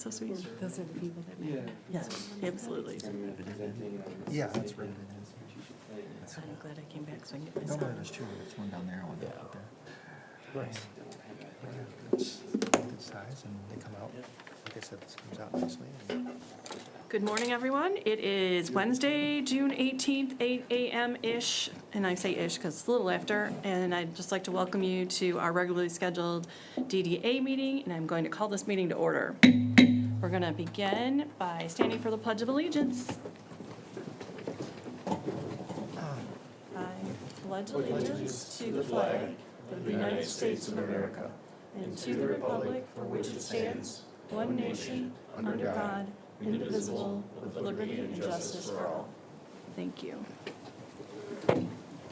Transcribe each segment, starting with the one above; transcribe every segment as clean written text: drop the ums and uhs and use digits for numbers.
so sweet. Those are the people that matter. Yes, absolutely. Yeah, that's right. I'm glad I came back so I can get No, myself. but it's true. There's one down there. I want to put there. Nice. It's good size, and they come out. Like I said, this comes out nicely. And Good morning, everyone. It is Wednesday, June 18th, 8 a.m.-ish, and I say ish because it's a little after, and I'd just like to welcome you to our regularly scheduled DDA meeting, and I'm going to call this meeting to order. We're going to begin by standing for the Pledge of Allegiance. I pledge allegiance to the flag of the United States of America and to the republic for which it stands, one nation, under God, indivisible, with liberty and justice for all. Thank you.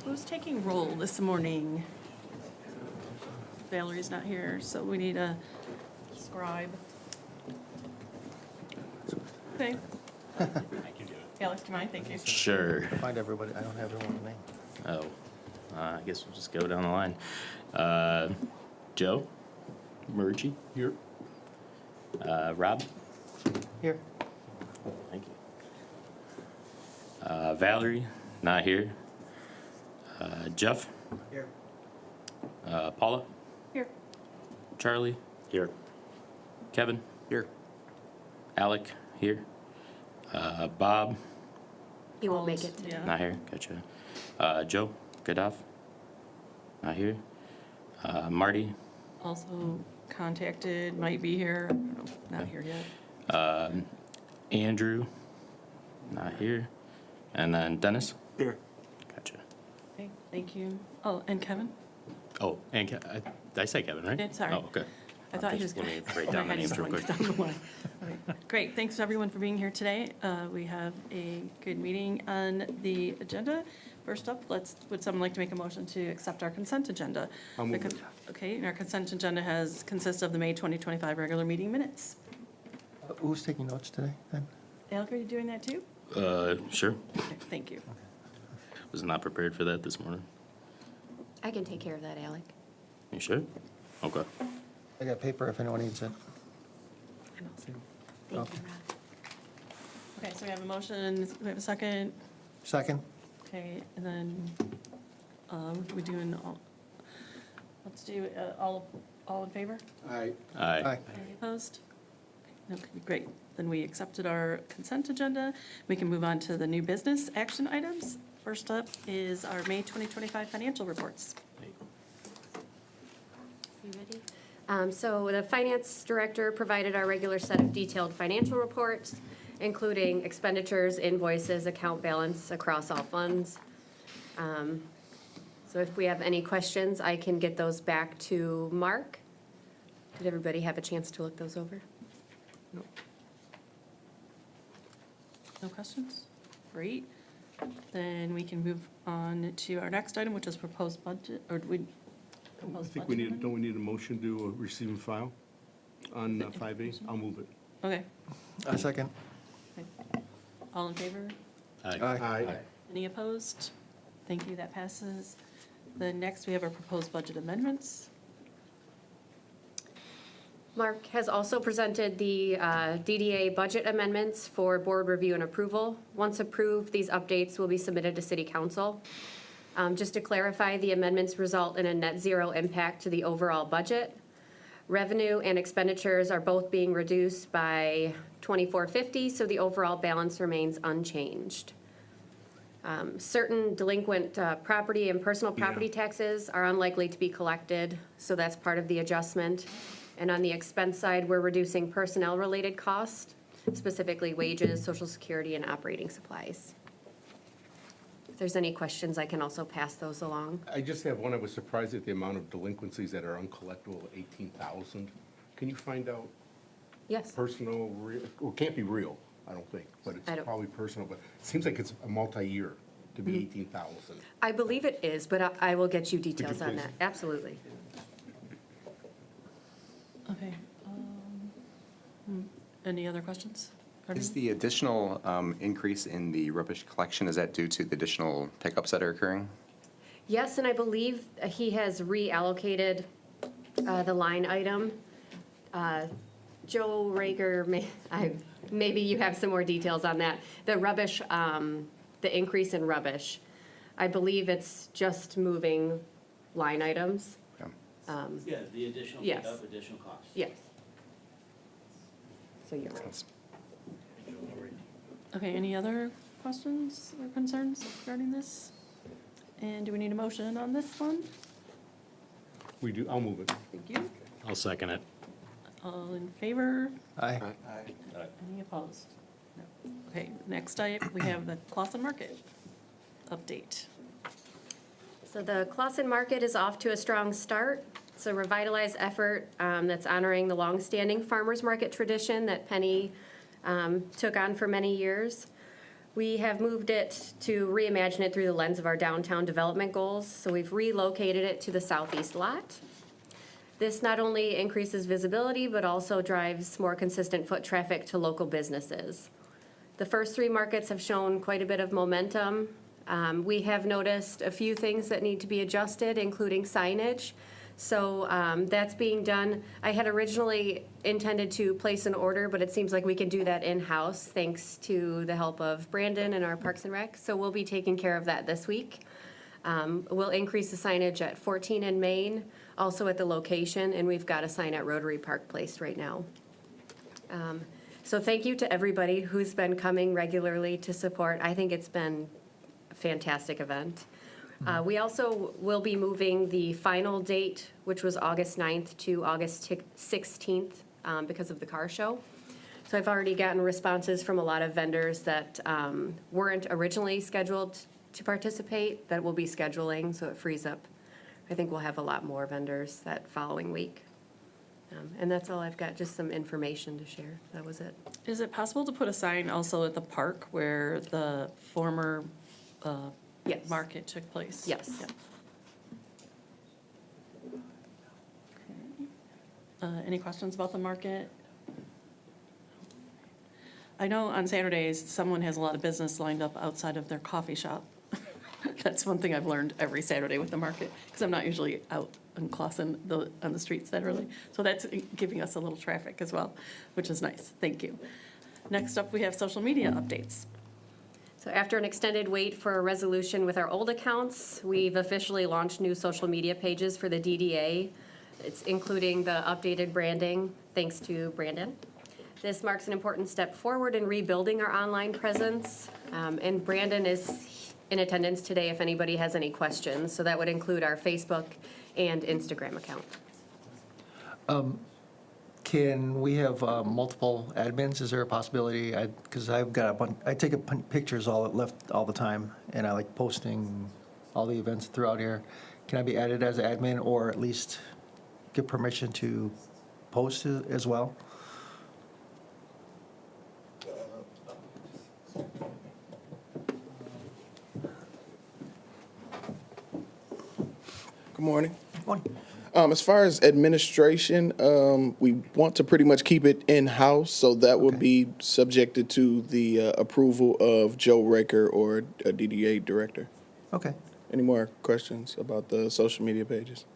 Who's taking roll this morning? Valerie's not here, so we need a scribe. Okay. Alex, do you mind? Thank you. Sure. find everybody. I don't have everyone's name. Oh, I guess we'll just go down the line. Joe, Murgy, Here. Rob, Here. thank you. Valerie, not here. Jeff, Here. Paula, Here. Charlie, here. Kevin, Here. Alec, here. Bob, He won't make it today. Yeah. not here. Gotcha. Joe, Godoff, not here. Marty, Also contacted, might be here, not here yet. Andrew, not here. And then Dennis. Here. Gotcha. Okay, thank you. Oh, and Kevin? Oh, and did I say Kevin, right? Yeah, sorry. Oh, okay. I thought he was Let going me write down the names real quick. Great, thanks everyone for being here today. We have a good meeting on the agenda. First up, would someone like to make a motion to accept our consent agenda? I'll move it. Okay, and our consent agenda consists of the May 2025 regular meeting minutes. Who's taking notes today, then? Alec, are you doing that too? Sure. Okay, thank you. Was not prepared for that this morning. I can take care of that, Alec. You sure? Okay. I got paper if anyone needs it. Thank Okay. you, Rob. Okay, so we have a motion, we have a second. Second? Okay, and then, we're doing all, let's do, all in favor? Aye. Aye. Any opposed? Okay, great. Then we accepted our consent agenda. We can move on to the new business action items. First up is our May 2025 financial reports. You ready? So the finance director provided our regular set of detailed financial reports, including expenditures, invoices, account balance across all funds. So if we have any questions, I can get those back to Mark. Did everybody have a chance to look those over? No questions? Great. Then we can move on to our next item, which is proposed budget, or do we? I proposed think we budget need, don't we need a motion to receive and file on 5A? I'll move it. Okay. A second. All in favor? Aye. Any opposed? Thank you, that passes. Then next, we have our proposed budget amendments. Mark has also presented the DDA budget amendments for board review and approval. Once approved, these updates will be submitted to City Council. Just to clarify, the amendments result in a net zero impact to the overall budget. Revenue and expenditures are both being reduced by $24.50, so the overall balance remains unchanged. Certain delinquent property and personal property taxes are unlikely to be collected, so that's part of the adjustment. And on the expense side, we're reducing personnel-related costs, specifically wages, Social Security, and operating supplies. If there's any questions, I can also pass those along. I just have one. I was surprised at the amount of delinquencies that are uncollectible, 18,000. Can you find out Yes. personal, well, it can't be real, I don't think, but I it's don't- probably personal, but it seems like it's a multi-year to be 18,000. I believe it is, but I will get you details on please? that. Absolutely. Okay. Any other questions? Is the additional increase in the rubbish collection, is that due to the additional pickups that are occurring? Yes, and I believe he has reallocated the line item Joe Rager, maybe you have some more details on that. The rubbish, the increase in rubbish, I believe it's just moving line items. Yeah, the additional Yes. pickup, additional cost. Yes. So you're right. Okay, any other questions or concerns regarding this? And do we need a motion on this one? We do, I'll move it. Thank you. I'll second it. All in favor? Aye. Any opposed? No. Okay, next we have the Clausen Market update. So the Clausen Market is off to a strong start. It's a revitalized effort that's honoring the longstanding farmers market tradition that Penny took on for many years. We have moved it to reimagine it through the lens of our downtown development goals. So we've relocated it to the southeast lot. This not only increases visibility, but also drives more consistent foot traffic to local businesses. The first 3 markets have shown quite a bit of momentum. We have noticed a few things that need to be adjusted, including signage. So that's being done. I had originally intended to place an order, but it seems like we can do that in-house thanks to the help of Brandon and our Parks and Rec. So we'll be taking care of that this week. We'll increase the signage at 14 and Main, also at the location, and we've got a sign at Rotary Park placed right now. So thank you to everybody who's been coming regularly to support. I think it's been a fantastic event. We also will be moving the final date, which was August 9th, to August 16th because of the car show. So I've already gotten responses from a lot of vendors that weren't originally scheduled to participate that we'll be scheduling, so it frees up. I think we'll have a lot more vendors that following week. And that's all I've got, just some information to share. That was it. Is it possible to put a sign also at the park where the former Yes. market took place? Yes. Yeah. Okay. Any questions about the market? I know on Saturdays, someone has a lot of business lined up outside of their coffee shop. That's one thing I've learned every Saturday with the market, because I'm not usually out in Clausen on the streets that early. So that's giving us a little traffic as well, which is nice. Thank you. Next up, we have social media updates. So after an extended wait for a resolution with our old accounts, we've officially launched new social media pages for the DDA. It's including the updated branding, thanks to Brandon. This marks an important step forward in rebuilding our online presence. And Brandon is in attendance today if anybody has any questions. So that would include our Facebook and Instagram account. Can we have multiple admins? Is there a possibility? Because I've got a bunch, I take pictures all the time, and I like posting all the events throughout here. Can I be added as admin, or at least give permission to post as well? Good morning. One. As far as administration, we want to pretty much keep it in-house, so that would be subjected to the approval of Joe Raker or a DDA director. Okay. Any more questions about the social media pages?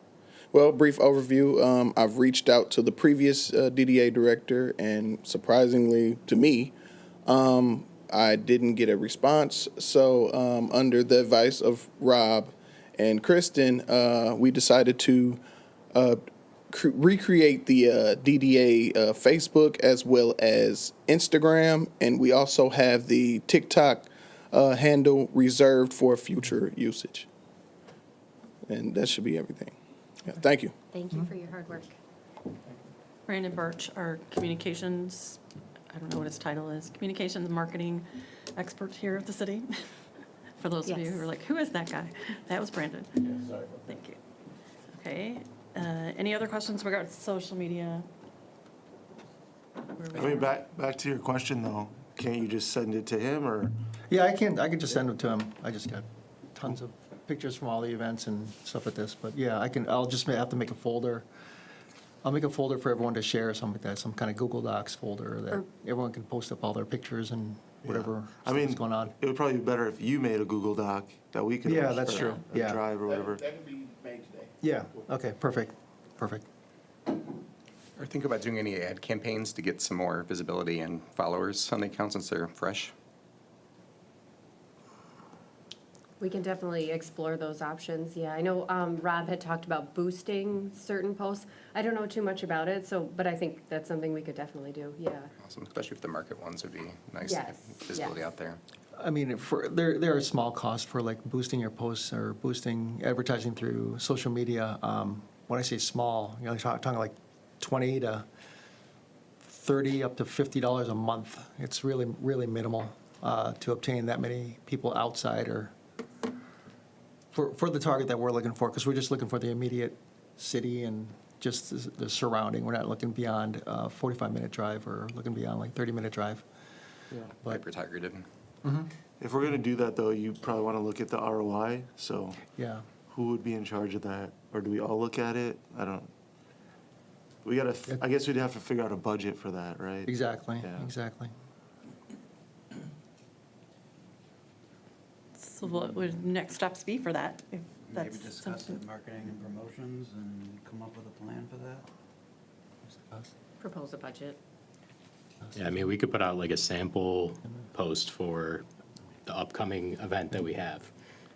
Well, brief overview. I've reached out to the previous DDA director, and surprisingly to me, I didn't get a response. So under the advice of Rob and Kristen, we decided to recreate the DDA Facebook as well as Instagram, and we also have the TikTok handle reserved for future usage. And that should be everything. Yeah, thank you. Thank you for your hard work. Brandon Birch, our communications, I don't know what his title is, communications marketing expert here at the city. For those of you who are like, who is that guy? That was Brandon. Thank you. Okay. Any other questions regarding social media? I mean, back to your question though, can't you just send it to him or? Yeah, I can just send them to him. I just got tons of pictures from all the events and stuff like this, but yeah, I'll just have to make a folder. I'll make a folder for everyone to share, something like that, some kind of Google Docs folder that everyone can post up all their pictures and whatever I mean, is going on. It would probably be better if you made a Google Doc that we could. Yeah, that's true. A Yeah. Drive or whatever. That can be made today. Yeah, okay, perfect. Or think about doing any ad campaigns to get some more visibility and followers on the account since they're fresh. We can definitely explore those options, yeah. I know Rob had talked about boosting certain posts. I don't know too much about it, but I think that's something we could definitely do, yeah. Awesome, especially if the market ones would be nice to get Yes, visibility yes. out there. I mean, there are small costs for like boosting your posts or boosting advertising through social media. When I say small, you know, talking like 20 to 30 up to $50 a month. It's really, really minimal to obtain that many people outside or for the target that we're looking for, because we're just looking for the immediate city and just the surrounding. We're not looking beyond a 45-minute drive or looking beyond like 30-minute drive. But Hyper-targeted. If we're gonna do that, though, you probably wanna look at the ROI, so yeah, who would be in charge of that? Or do we all look at it? I guess we'd have to figure out a budget for that, right? exactly, Yeah. exactly. So what would next steps be for that? If Maybe that's discuss something- it, marketing and promotions, and come up with a plan for that. Propose a budget. Yeah, I mean, we could put out like a sample post for the upcoming event that we have,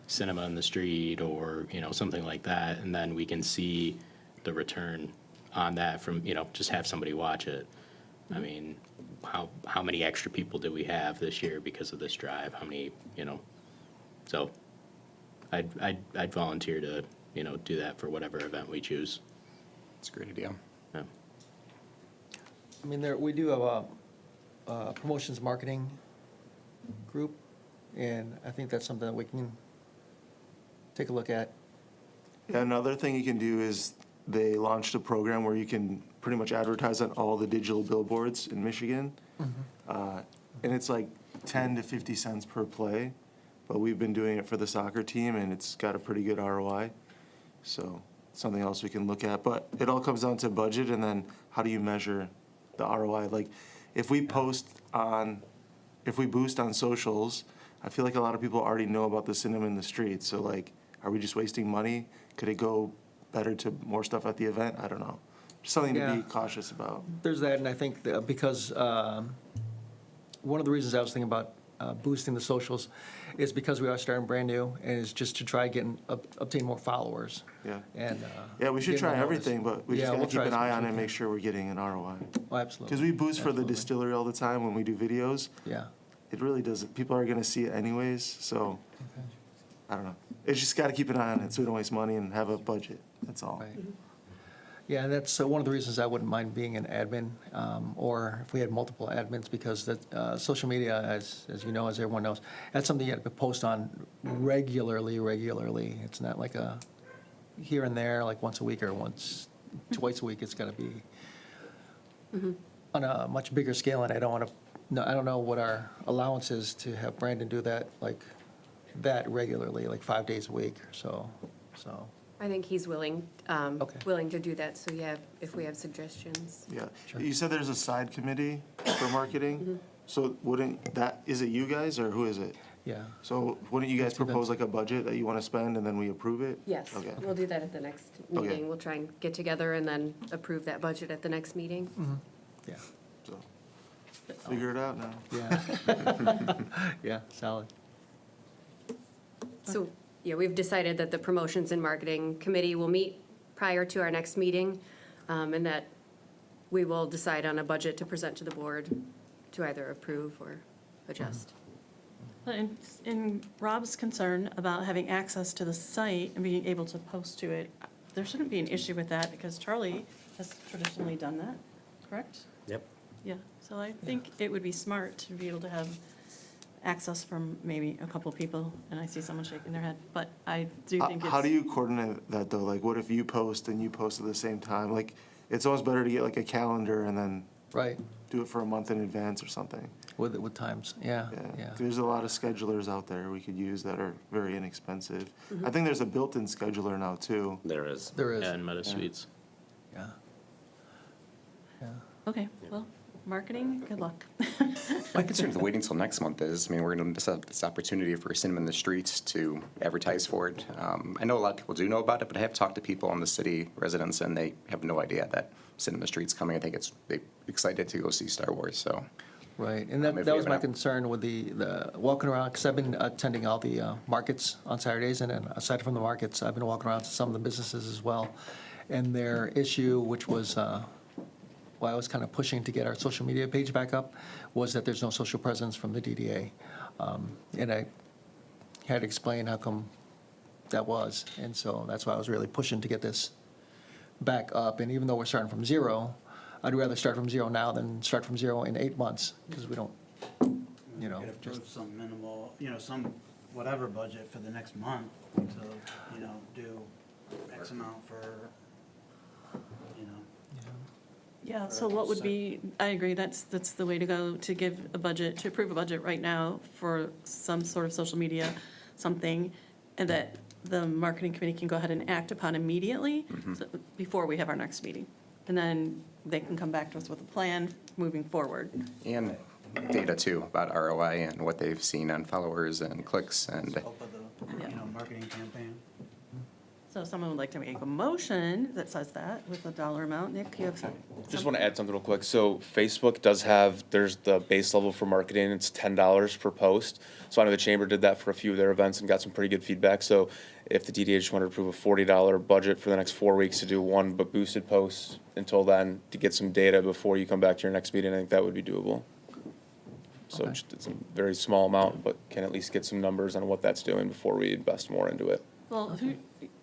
cinema in the street or, you know, something like that, and then we can see the return on that from, you know, just have somebody watch it. I mean, how many extra people did we have this year because of this drive? How many, you know? So I'd volunteer to, you know, do that for whatever event we choose. It's a great idea. Yeah. I mean, we do have a promotions marketing group, and I think that's something that we can take a look at. Yeah, another thing you can do is they launched a program where you can pretty much advertise on all the digital billboards in Michigan. And it's like 10 to 50 cents per play, but we've been doing it for the soccer team and it's got a pretty good ROI. So something else we can look at, but it all comes down to budget and then how do you measure the ROI? Like if we boost on socials, I feel like a lot of people already know about the cinema in the streets. So like, are we just wasting money? Could it go better to more stuff at the event? I don't know. Just something to be Yeah. cautious about. There's that, and I think that because one of the reasons I was thinking about boosting the socials is because we are starting brand new, and it's just to try obtain more followers. Yeah. And Yeah, we should get more try notice. everything, but we just Yeah, gotta we'll keep try an as eye much on as it and we make can. sure we're getting an ROI. Oh, absolutely. Because we boost for the Absolutely. distillery all the time when we do videos. Yeah. It really doesn't, people are gonna see it anyways, so, I don't know. It's just gotta keep an eye on it so we don't waste money and have a budget, that's all. Right. Yeah, and that's one of the reasons I wouldn't mind being an admin, or if we had multiple admins, because that, social media, as you know, as everyone knows, that's something you have to post on regularly. It's not like a here and there, like once a week or twice a week. It's gotta be on a much bigger scale, and I don't know what our allowance is to have Brandon do that, like that regularly, like 5 days a week or so. I think he's willing, Okay. willing to do that, so yeah, if we have suggestions. Yeah. Sure. You said there's a side committee for marketing? So is it you guys or who is it? Yeah. So wouldn't you guys Let's do that. propose like a budget that you wanna spend and then we approve it? Yes, Okay. we'll do that at the next Okay. meeting. We'll try and get together and then approve that budget at the next meeting. Yeah. So, figure it out now. Yeah. Yeah, solid. So, yeah, we've decided that the Promotions and Marketing Committee will meet prior to our next meeting, and that we will decide on a budget to present to the board to either approve or adjust. But in Rob's concern about having access to the site and being able to post to it, there shouldn't be an issue with that because Charlie has traditionally done that, correct? Yep. Yeah, so I think it would be smart to be able to have access from maybe a couple people, and I see someone shaking their head, but I do think it's. How do you coordinate that though? Like what if you post and you post at the same time? Like, it's almost better to get like a calendar and then Right, do it for a month in advance or something. with times, yeah. There's a lot of schedulers out there we could use that are very inexpensive. I think there's a built-in scheduler now too. There is. There is. Yeah, in Meta Suites. Yeah. Yeah. Okay, well, marketing, good luck. My concern with waiting until next month is, I mean, we're going to miss out this opportunity for Cinema in the Streets to advertise for it. I know a lot of people do know about it, but I have talked to people in the city residents, and they have no idea that Cinema Streets coming. I think they're excited to go see Star Wars, so. Right, and If that we was have my an concern with the walking around, because I've been attending all the markets on Saturdays, and then aside from the markets, I've been walking around to some of the businesses as well. And their issue, which was, why I was kind of pushing to get our social media page back up, was that there's no social presence from the DDA. And I had to explain how come that was, and so that's why I was really pushing to get this back up. And even though we're starting from zero, I'd rather start from zero now than start from zero in 8 months, because we don't, you know, Could just, approve some minimal, some whatever budget for the next month to, do X amount for, Yeah, so what would be, I agree, that's the way to go, to give a budget, to approve a budget right now for some sort of social media, something, and that the marketing committee can go ahead and act upon immediately, so- before we have our next meeting. And then they can come back to us with a plan moving forward. And data too about ROI and what they've seen on followers and clicks and. scope of the, marketing campaign. So if someone would like to make a motion that says that with a dollar amount, Nick, you have some? Just want to add something real quick. So Facebook does have, there's the base level for marketing, it's $10 per post. So I know the chamber did that for a few of their events and got some pretty good feedback. So if the DDA just wanted to approve a $40 budget for the next 4 weeks to do one but boosted post until then, to get some data before you come back to your next meeting, I think that would be doable. So Okay. just, it's a very small amount, but can at least get some numbers on what that's doing before we invest more into it. Well,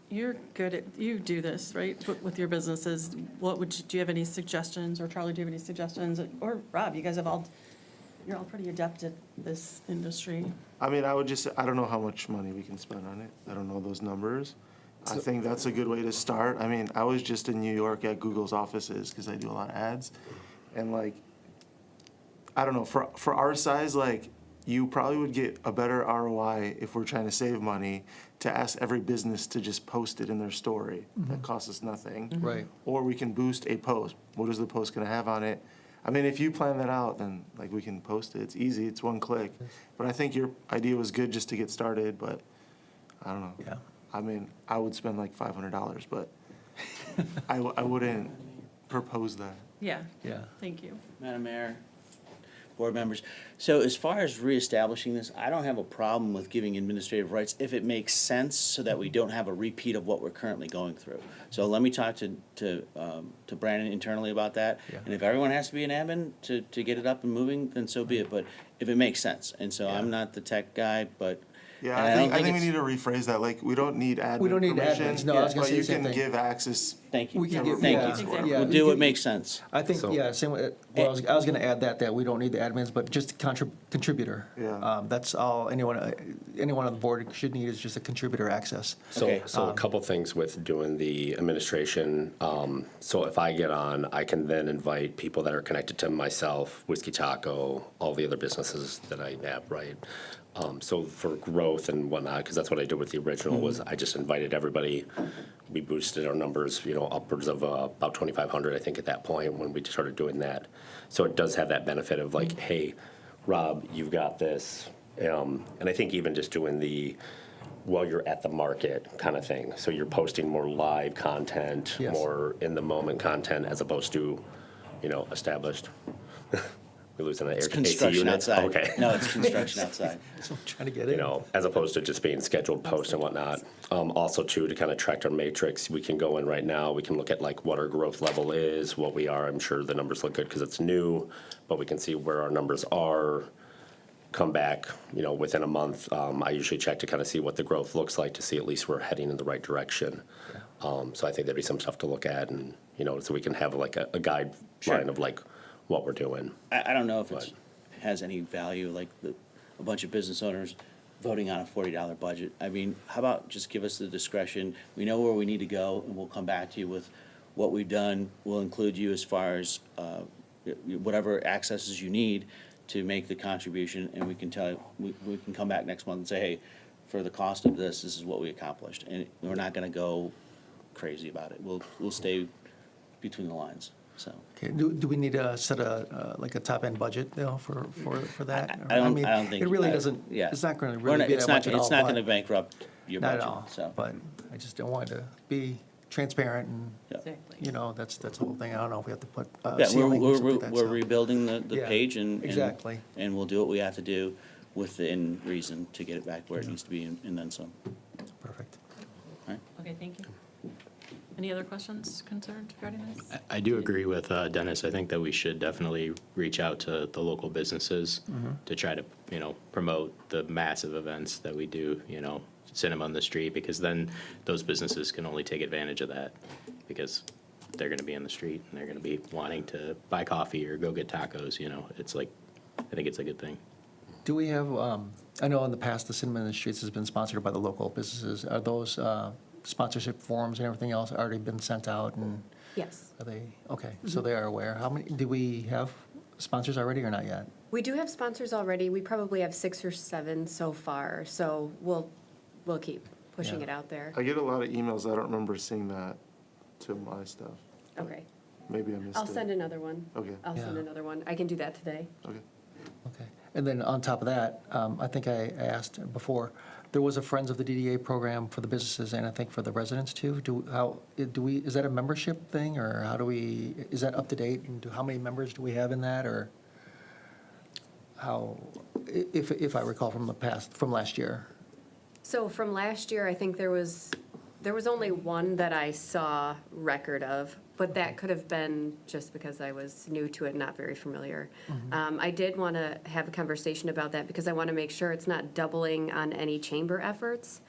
you're good at, you do this, right, with your businesses. Do you have any suggestions, or Charlie, do you have any suggestions? Or Rob, you guys you're all pretty adept at this industry. I mean, I don't know how much money we can spend on it. I don't know those numbers. I think that's a good way to start. I mean, I was just in New York at Google's offices, because I do a lot of ads. And I don't know, for our size, you probably would get a better ROI if we're trying to save money to ask every business to just post it in their story. That costs us nothing. right. Or we can boost a post. What is the post gonna have on it? I mean, if you plan that out, then we can post it. It's easy, it's one click. But I think your idea was good just to get started, but I don't know. Yeah. I mean, I would spend $500, but I wouldn't propose that. Yeah, Yeah. thank you. Madam Mayor, board members, so as far as reestablishing this, I don't have a problem with giving administrative rights if it makes sense so that we don't have a repeat of what we're currently going through. So let me talk to Brandon internally about that. Yeah. And if everyone has to be an admin to get it up and moving, then so be it, but if it makes sense. And so I'm not the tech guy, but. Yeah, and I think we it's- need to rephrase that. We don't need We don't admin need permission. admins. No, I was gonna but say the you same can thing. give access. Thank you. We can give, Thank yeah, you. Exactly. yeah, We'll we do what can- makes sense. I think, So- same way, well, I was gonna add that we don't need the admins, but just a contributor. Yeah. That's all anyone on the board should need, is just a contributor access. Okay. So a couple things with doing the administration. So if I get on, I can then invite people that are connected to myself, Whiskey Taco, all the other businesses that I have, right? So for growth and whatnot, because that's what I did with the original, was I just invited everybody. We boosted our numbers, upwards of about 2,500, I think, at that point when we started doing that. So it does have that benefit of hey, Rob, you've got this. And I think even just doing while you're at the market kind of thing. So you're posting more live content, Yes. more in-the-moment content, as opposed to, established. We're losing an It's AC construction unit. outside. Okay. No, it's construction outside. So I'm trying to get in. As opposed to just being scheduled posts and whatnot. Also, too, to kind of track our matrix, we can go in right now, we can look at what our growth level is, what we are. I'm sure the numbers look good because it's new, but we can see where our numbers are, come back, within a month. I usually check to kind of see what the growth looks like, to see at least we're heading in the right direction. So I think that'd be some stuff to look at, and, so we can have a guideline of what we're doing. I don't know if it has any value, a bunch of business owners voting on a $40 budget. I mean, how about just give us the discretion? We know where we need to go, and we'll come back to you with what we've done. We'll include you as far as whatever accesses you need to make the contribution, and we can tell you, we can come back next month and say, hey, for the cost of this is what we accomplished. And we're not gonna go crazy about it. We'll stay between the lines, so. Okay, do we need to set a top-end budget, for that? I don't think. It really doesn't, Yeah. it's not gonna We're really not- be it's that not- much at all. It's not but- gonna bankrupt your Not budget, at all, so. but I just don't want it to be transparent and, Exactly. you know, that's the whole thing. I don't know if we have to put Yeah, ceiling or something like that, we're so. rebuilding the Yeah, page exactly. and we'll do what we have to do within reason to get it back where it needs to be and then some. Perfect. All right? Okay, thank you. Any other questions, concerns regarding this? I do agree with Dennis. I think that we should definitely reach out to the local businesses to try to, you know, promote the massive events that we do, you know, cinema on the street, because then those businesses can only take advantage of that because they're going to be in the street and they're going to be wanting to buy coffee or go get tacos, you know. It's like, I think it's a good thing. Do we have, I know in the past, the Cinema in the Streets has been sponsored by the local businesses. Are those sponsorship forms and everything else already been sent out, and Yes. are they, okay, so they are aware. How many, do we have sponsors already or not yet? We do have sponsors already. We probably have 6 or 7 so far, so we'll keep pushing Yeah. it out there. I get a lot of emails. I don't remember seeing that to my stuff. Okay. Maybe I missed it. I'll send another one. Okay. I'll send Yeah. another one. I can do that today. Okay. Okay. And then on top of that, I think I asked before, there was a Friends of the DDA program for the businesses and I think for the residents too. Is that a membership thing, or is that up to date? And how many members do we have in that, or how, if I recall from last year? So from last year, I think there was only one that I saw record of, but that could have been just because I was new to it, not very familiar. I did want to have a conversation about that because I want to make sure it's not doubling on any chamber efforts.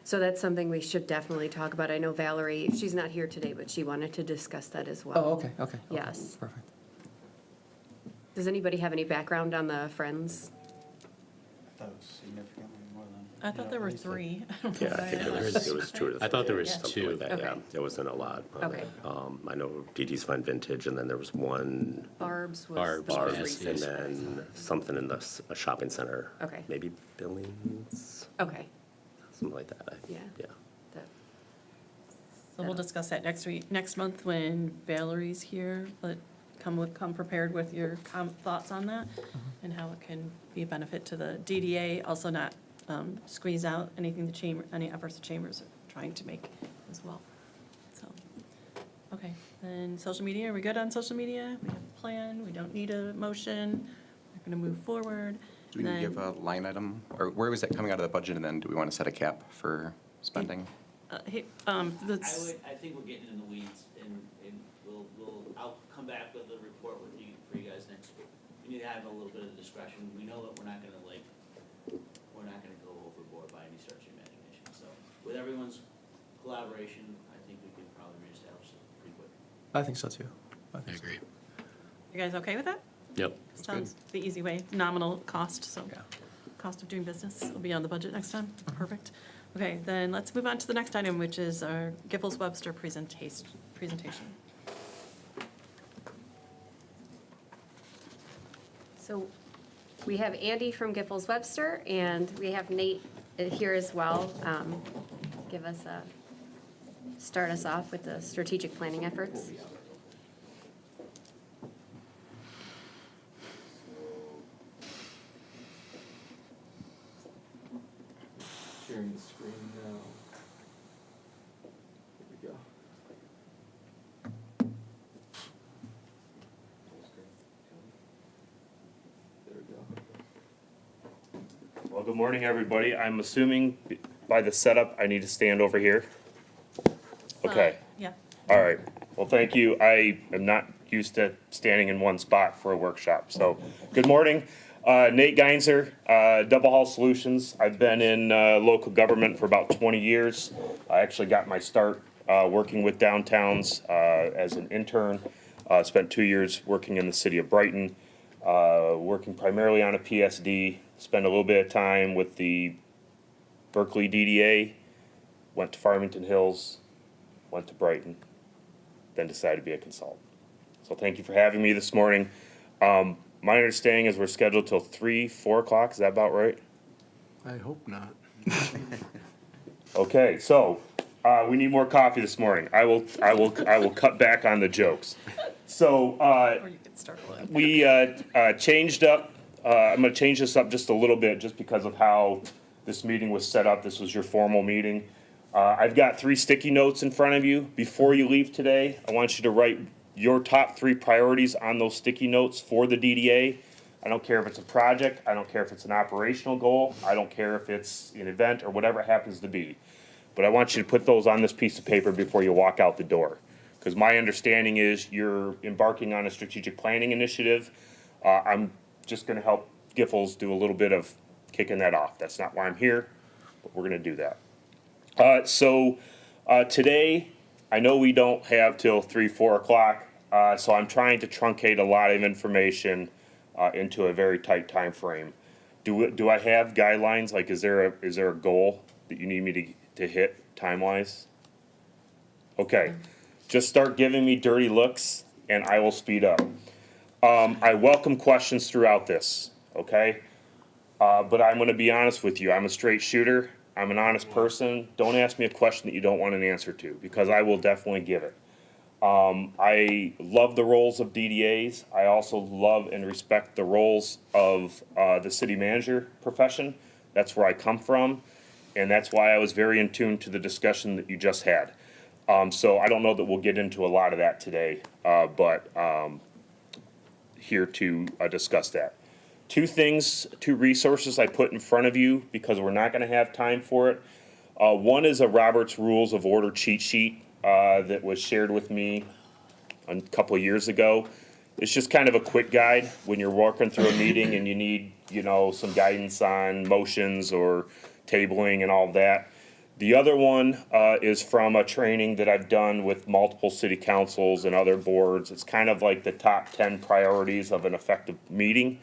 So that's something we should definitely talk about. I know Valerie, she's not here today, but she wanted to discuss that as well. Oh, okay. Yes. Perfect. Does anybody have any background on the Friends? I thought it was significantly more than. I thought there were 3. I don't know Yeah, I why think I- it was 2 or 3. I thought there was something 2. like that, yeah. Okay. There wasn't a lot. on Okay. it. I know DD's Fine Vintage, and then there was one Barb's was Barb's, the most bar, yes, and recent. then something in the a shopping center. Okay. Maybe Billings, Okay, something like that. Yeah. Yeah. that, So we'll discuss that next month when Valerie's here, but come prepared with your thoughts on that and how it can be a benefit to the DDA, also not squeeze out any efforts the chambers are trying to make as well. So, okay, then social media, are we good on social media? We have a plan, we don't need a motion, we're gonna move forward. Do we need to give a line item, or where was that coming out of the budget, and then do we want to set a cap for spending? That's, I think we're getting in the weeds and I'll come back with a report for you guys next week. We need to have a little bit of discretion. We know that we're not gonna go overboard by any stretch of imagination. So with everyone's collaboration, I think we can probably reestablish it pretty quick. I think so too. I agree. you guys okay with that? Yep. Sounds the easy way, nominal cost, so. Yeah. Cost of doing business will be on the budget next time. Perfect. Okay, then let's move on to the next item, which is our Giffords-Webster presentation. so we have Andy from Giffords-Webster, and we have Nate here as well. Start us off with the strategic planning efforts. Sharing the screen now. Here we go. There we go. Well, good morning, everybody. I'm assuming by the setup, I need to stand over here. Okay, Yeah. all right. Well, thank you. I am not used to standing in one spot for a workshop, so, good morning. Nate Geinzer, Double Hall Solutions. I've been in local government for about 20 years. I actually got my start working with downtowns as an intern. Spent 2 years working in the city of Brighton, working primarily on a PSD. Spent a little bit of time with the Berkeley DDA, went to Farmington Hills, went to Brighton, then decided to be a consultant. So thank you for having me this morning. My understanding is we're scheduled till 3, 4 o'clock. Is that about right? I hope not. Okay, so we need more coffee this morning. I will cut back on the jokes. So Or you could start with. we changed up. I'm going to change this up just a little bit, just because of how this meeting was set up. This was your formal meeting. I've got 3 sticky notes in front of you. Before you leave today, I want you to write your top 3 priorities on those sticky notes for the DDA. I don't care if it's a project, I don't care if it's an operational goal, I don't care if it's an event or whatever it happens to be. But I want you to put those on this piece of paper before you walk out the door. Because my understanding is you're embarking on a strategic planning initiative. I'm just gonna help Giffords do a little bit of kicking that off. That's not why I'm here, but we're gonna do that. Today, I know we don't have till 3, 4 o'clock, so I'm trying to truncate a lot of information into a very tight time frame. Do I have guidelines? Like, is there a goal that you need me to hit time-wise? Okay, just start giving me dirty looks and I will speed up. I welcome questions throughout this, okay? But I'm gonna be honest with you, I'm a straight shooter, I'm an honest person. Don't ask me a question that you don't want an answer to, because I will definitely give it. I love the roles of DDAs. I also love and respect the roles of the city manager profession. That's where I come from, and that's why I was very in tune to the discussion that you just had. So I don't know that we'll get into a lot of that today, but here to discuss that. 2 resources I put in front of you because we're not gonna have time for it. One is a Robert's Rules of Order cheat sheet that was shared with me a couple of years ago. It's just kind of a quick guide when you're walking through a meeting and you need, some guidance on motions or tabling and all that. The other one is from a training that I've done with multiple city councils and other boards. It's kind of like the top 10 priorities of an effective meeting.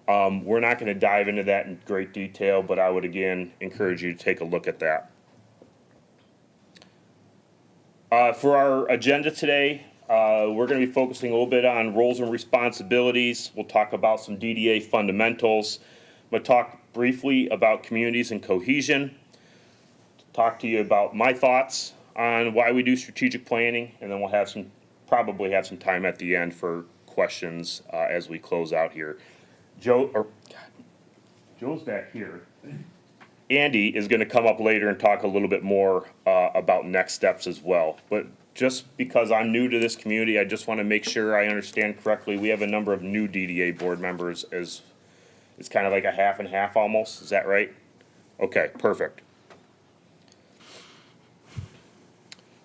We're not going to dive into that in great detail, but I would again encourage you to take a look at that. For our agenda today, we're going to be focusing a little bit on roles and responsibilities. We'll talk about some DDA fundamentals. I'm going to talk briefly about communities and cohesion. Talk to you about my thoughts on why we do strategic planning, and then we'll probably have some time at the end for questions as we close out here. Joe's back here. Andy is gonna come up later and talk a little bit more about next steps as well. But just because I'm new to this community, I just wanna make sure I understand correctly. We have a number of new DDA board members it's kind of like a half and half almost, is that right? Okay, perfect.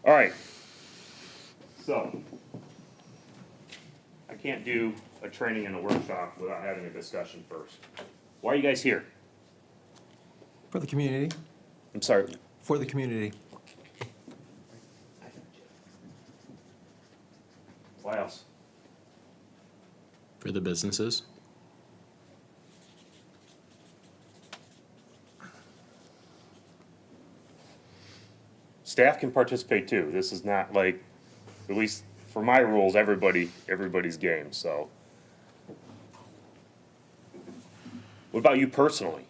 All right. So, I can't do a training and a workshop without having a discussion first. Why are you guys here? For the community, I'm sorry. for the community. Why else? For the businesses. Staff can participate too. This is not like, at least for my rules, everybody's game, so. What about you personally?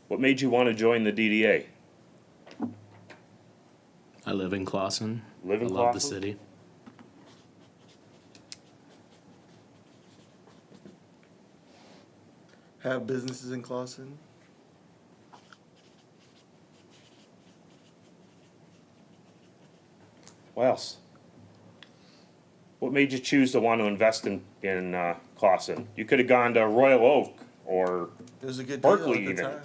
What made you want to join the DDA? I live in Clawson. Live in I love the Clawson? city. Have businesses in Clawson? What else? What made you choose to want to invest in Clawson? You could have gone to Royal Oak or It was a good deal Berkeley at the even. time.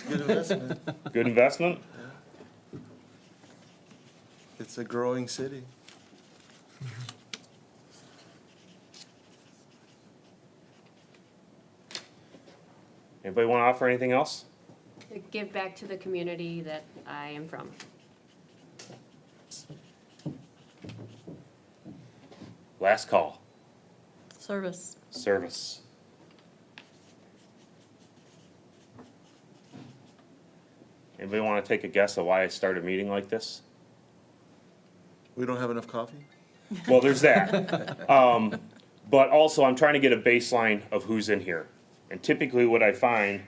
Good investment. Good investment? It's a growing city. Anybody want to offer anything else? To give back to the community that I am from. Last call. Service. Service. Anybody want to take a guess at why I start a meeting like this? We don't have enough coffee? Well, there's that. But also, I'm trying to get a baseline of who's in here. And typically what I find,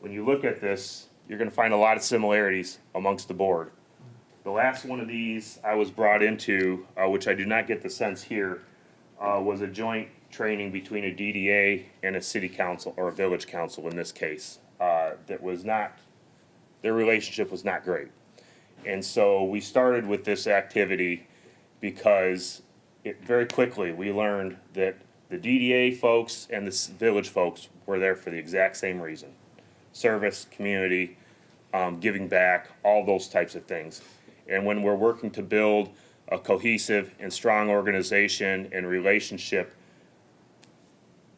when you look at this, you're gonna find a lot of similarities amongst the board. The last one of these I was brought into, which I do not get the sense here, was a joint training between a DDA and a city council, or a village council in this case, that was not, their relationship was not great. And so we started with this activity because very quickly we learned that the DDA folks and the village folks were there for the exact same reason. Service, community, giving back, all those types of things. And when we're working to build a cohesive and strong organization and relationship,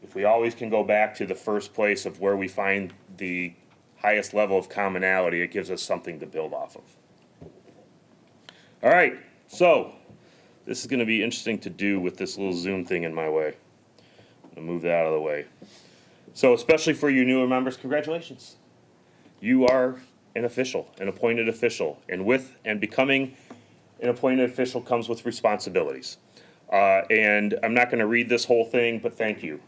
if we always can go back to the first place of where we find the highest level of commonality, it gives us something to build off of. All right, so this is gonna be interesting to do with this little Zoom thing in my way. I'm gonna move that out of the way. So especially for you newer members, congratulations. You are an official, an appointed official, and with and becoming an appointed official comes with responsibilities. And I'm not gonna read this whole thing, but thank you.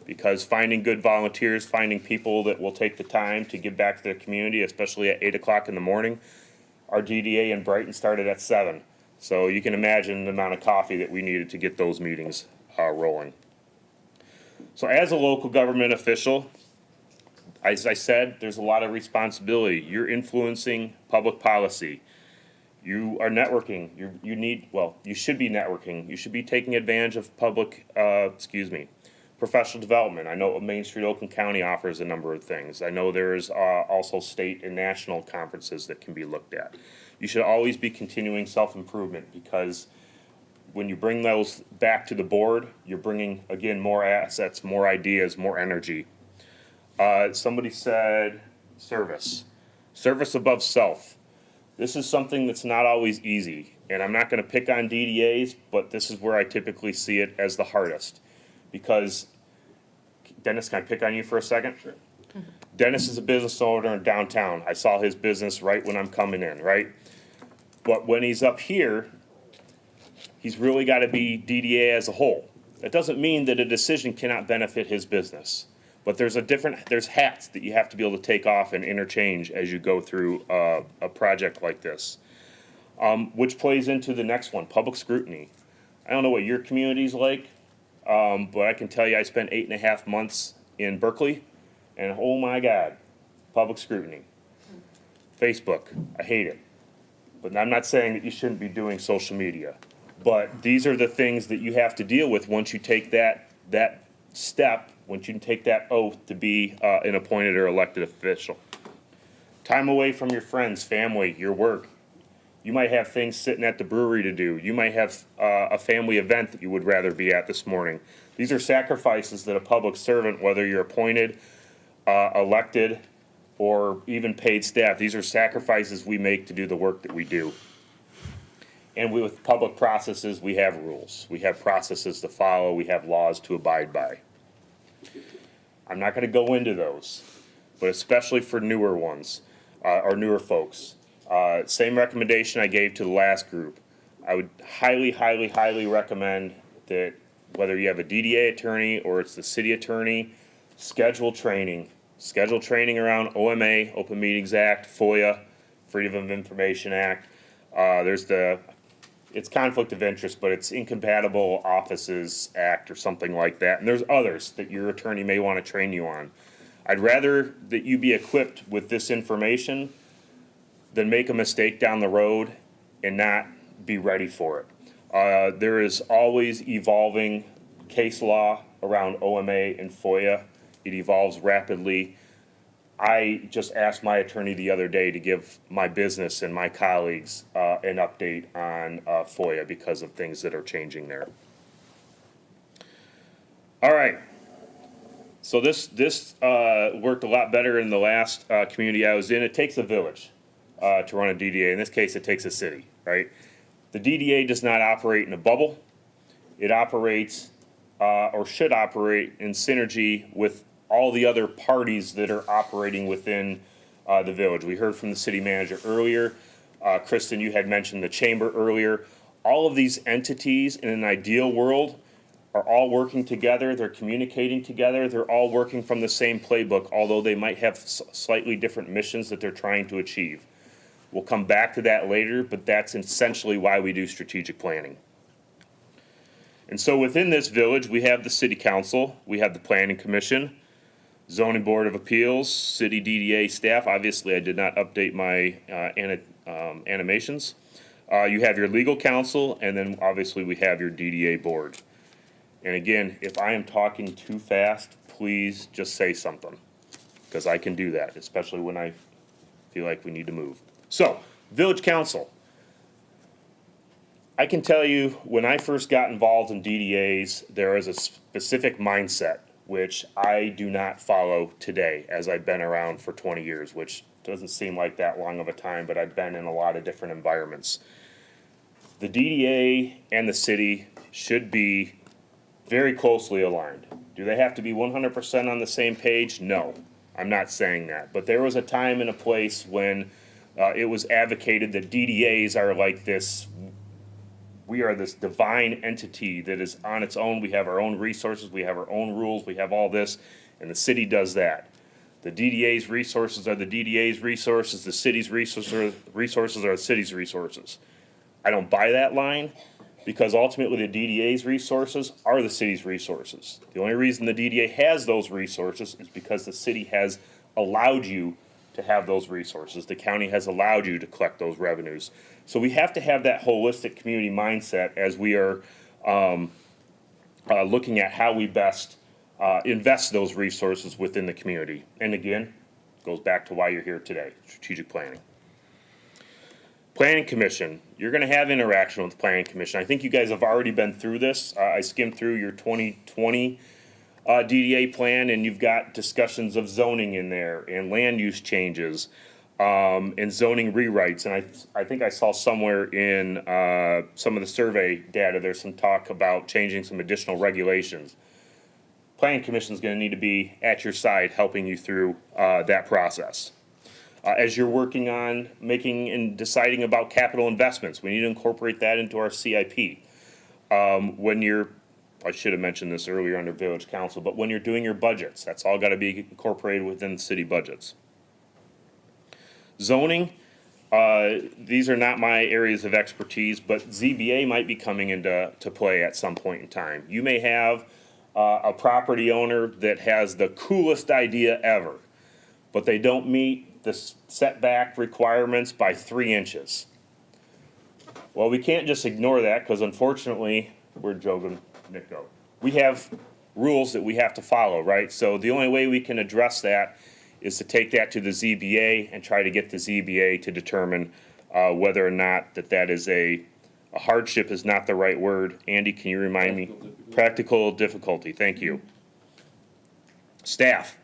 Because finding good volunteers, finding people that will take the time to give back to their community, especially at 8 o'clock in the morning. Our DDA in Brighton started at 7. So you can imagine the amount of coffee that we needed to get those meetings rolling. So as a local government official, as I said, there's a lot of responsibility. You're influencing public policy. You are networking. You should be networking. You should be taking advantage of professional development. I know Main Street Oakland County offers a number of things. I know there's also state and national conferences that can be looked at. You should always be continuing self-improvement because when you bring those back to the board, you're bringing, again, more assets, more ideas, more energy. Somebody said service. Service above self. This is something that's not always easy, and I'm not going to pick on DDAs, but this is where I typically see it as the hardest. Because, Dennis, can I pick on you for a second? Sure. Dennis is a business owner in downtown. I saw his business right when I'm coming in, right? But when he's up here, he's really got to be DDA as a whole. That doesn't mean that a decision cannot benefit his business. But there's hats that you have to be able to take off and interchange as you go through a project like this. Which plays into the next one, public scrutiny. I don't know what your community's like, but I can tell you I spent 8.5 months in Berkeley, and oh my God, public scrutiny. Facebook, I hate it. But I'm not saying that you shouldn't be doing social media. But these are the things that you have to deal with once you take that step, once you take that oath to be an appointed or elected official. Time away from your friends, family, your work. You might have things sitting at the brewery to do. You might have a family event that you would rather be at this morning. These are sacrifices that a public servant, whether you're appointed, elected, or even paid staff, these are sacrifices we make to do the work that we do. And with public processes, we have rules. We have processes to follow. We have laws to abide by. I'm not going to go into those, but especially for newer ones, or newer folks. Same recommendation I gave to the last group. I would highly, highly, highly recommend that whether you have a DDA attorney or it's the city attorney, schedule training. Schedule training around OMA, Open Meetings Act, FOIA, Freedom of Information Act. It's conflict of interest, but it's Incompatible Offices Act or something like that. And there's others that your attorney may want to train you on. I'd rather that you be equipped with this information than make a mistake down the road and not be ready for it. There is always evolving case law around OMA and FOIA. It evolves rapidly. I just asked my attorney the other day to give my business and my colleagues an update on FOIA because of things that are changing there. All right. So this worked a lot better in the last community I was in. It takes a village to run a DDA. In this case, it takes a city, right? The DDA does not operate in a bubble. It operates or should operate in synergy with all the other parties that are operating within the village. We heard from the city manager earlier. Kristen, you had mentioned the chamber earlier. All of these entities in an ideal world are all working together. They're communicating together. They're all working from the same playbook, although they might have slightly different missions that they're trying to achieve. We'll come back to that later, but that's essentially why we do strategic planning. And so within this village, we have the city council, we have the planning commission, zoning board of appeals, city DDA staff. Obviously, I did not update my animations. You have your legal counsel, and then obviously we have your DDA board. And again, if I am talking too fast, please just say something, because I can do that, especially when I feel like we need to move. So, village council. I can tell you, when I first got involved in DDAs, there is a specific mindset which I do not follow today, as I've been around for 20 years, which doesn't seem like that long of a time, but I've been in a lot of different environments. The DDA and the city should be very closely aligned. Do they have to be 100% on the same page? No, I'm not saying that. But there was a time and a place when it was advocated that DDAs are like this, we are this divine entity that is on its own. We have our own resources, we have our own rules, we have all this, and the city does that. The DDA's resources are the DDA's resources, the city's resources are the city's resources. I don't buy that line, because ultimately the DDA's resources are the city's resources. The only reason the DDA has those resources is because the city has allowed you to have those resources. The county has allowed you to collect those revenues. So we have to have that holistic community mindset as we are looking at how we best invest those resources within the community. And again, goes back to why you're here today, strategic planning. Planning Commission, you're gonna have interaction with the Planning Commission. I think you guys have already been through this. I skimmed through your 2020 DDA plan, and you've got discussions of zoning in there, and land use changes, and zoning rewrites. And I think I saw somewhere in some of the survey data, there's some talk about changing some additional regulations. Planning Commission's gonna need to be at your side, helping you through that process. As you're working on making and deciding about capital investments, we need to incorporate that into our CIP. I should have mentioned this earlier under Village Council, but when you're doing your budgets, that's all gotta be incorporated within city budgets. Zoning, these are not my areas of expertise, but ZBA might be coming into play at some point in time. You may have a property owner that has the coolest idea ever, but they don't meet the setback requirements by 3 inches. Well, we can't just ignore that, because unfortunately, where'd Joe and Nick go? We have rules that we have to follow, right? So the only way we can address that is to take that to the ZBA and try to get the ZBA to determine whether or not that is a hardship is not the right word. Andy, can you remind me? Practical difficulty, thank you. Staff.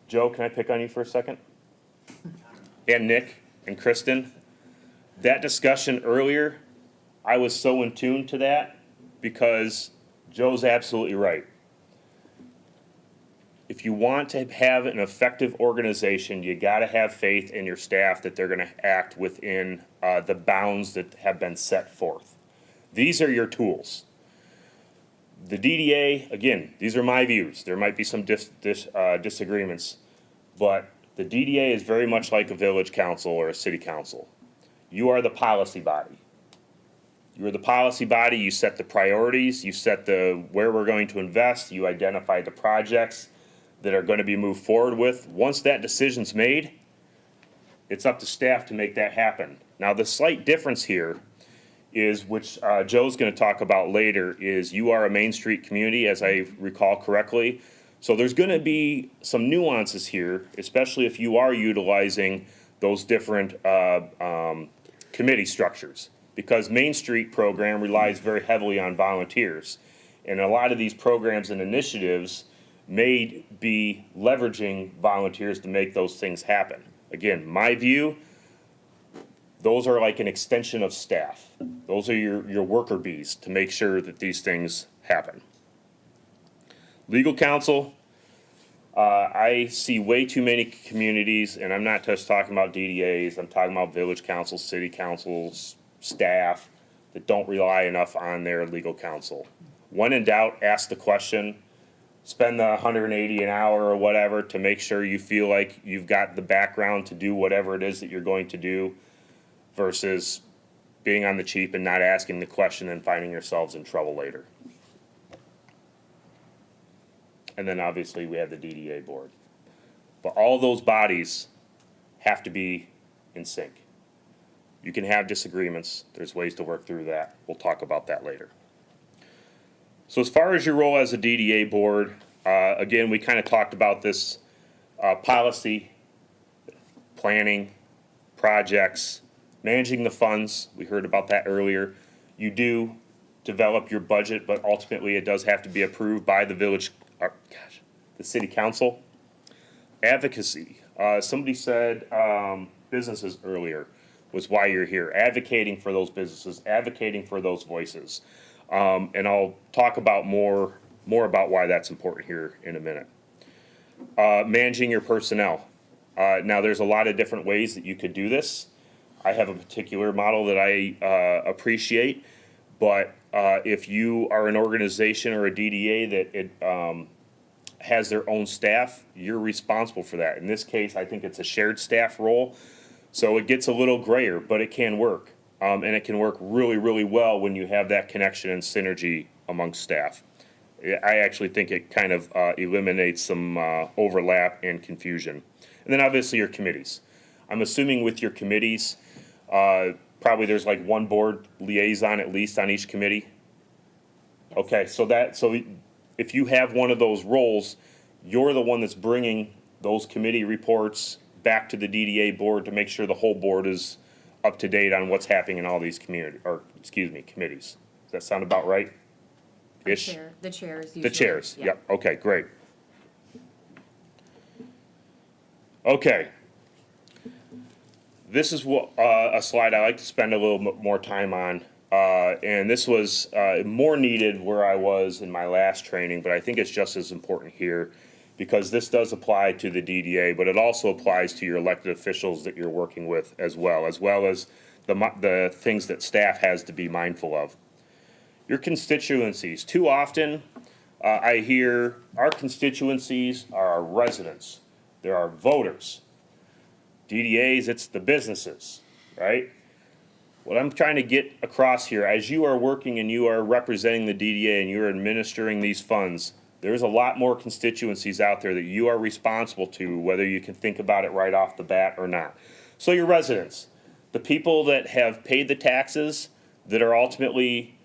Joe, can I pick on you for a second? And Nick and Kristen, that discussion earlier, I was so in tune to that because Joe's absolutely right. If you want to have an effective organization, you gotta have faith in your staff that they're gonna act within the bounds that have been set forth. These are your tools. The DDA, again, these are my views. There might be some disagreements, but the DDA is very much like a village council or a city council. You are the policy body. You are the policy body, you set the priorities, you set where we're going to invest, you identify the projects that are gonna be moved forward with. Once that decision's made, it's up to staff to make that happen. Now, the slight difference here is, which Joe's gonna talk about later, is you are a Main Street community, as I recall correctly. So there's gonna be some nuances here, especially if you are utilizing those different committee structures. Because Main Street program relies very heavily on volunteers. And a lot of these programs and initiatives may be leveraging volunteers to make those things happen. Again, my view, those are like an extension of staff. Those are your worker bees to make sure that these things happen. Legal counsel, I see way too many communities, and I'm not just talking about DDAs, I'm talking about village councils, city councils, staff that don't rely enough on their legal counsel. When in doubt, ask the question, spend the $180 an hour or whatever to make sure you feel like you've got the background to do whatever it is that you're going to do, versus being on the cheap and not asking the question and finding yourselves in trouble later. And then obviously we have the DDA board. But all those bodies have to be in sync. You can have disagreements. There's ways to work through that. We'll talk about that later. So as far as your role as a DDA board, again, we kind of talked about this policy, planning, projects, managing the funds. We heard about that earlier. You do develop your budget, but ultimately it does have to be approved by the the city council. Advocacy. Somebody said businesses earlier was why you're here. Advocating for those businesses, advocating for those voices. And I'll talk about more about why that's important here in a minute. Managing your personnel. Now, there's a lot of different ways that you could do this. I have a particular model that I appreciate, but if you are an organization or a DDA that it has their own staff, you're responsible for that. In this case, I think it's a shared staff role, so it gets a little grayer, but it can work. And it can work really, really well when you have that connection and synergy amongst staff. I actually think it kind of eliminates some overlap and confusion. And then obviously your committees. I'm assuming with your committees, probably there's like one board liaison at least on each committee. Okay, so if you have one of those roles, you're the one that's bringing those committee reports back to the DDA board to make sure the whole board is up to date on what's happening in all these committees. Does that sound about right? Ish? The chairs usually. The chairs, yeah. yep, okay, great. Okay. This is a slide I like to spend a little more time on. And this was more needed where I was in my last training, but I think it's just as important here because this does apply to the DDA, but it also applies to your elected officials that you're working with as well as the things that staff has to be mindful of. Your constituencies. Too often, I hear our constituencies are our residents. They're our voters. DDAs, it's the businesses, right? What I'm trying to get across here, as you are working and you are representing the DDA and you're administering these funds, there's a lot more constituencies out there that you are responsible to, whether you can think about it right off the bat or not. So your residents, the people that have paid the taxes that are ultimately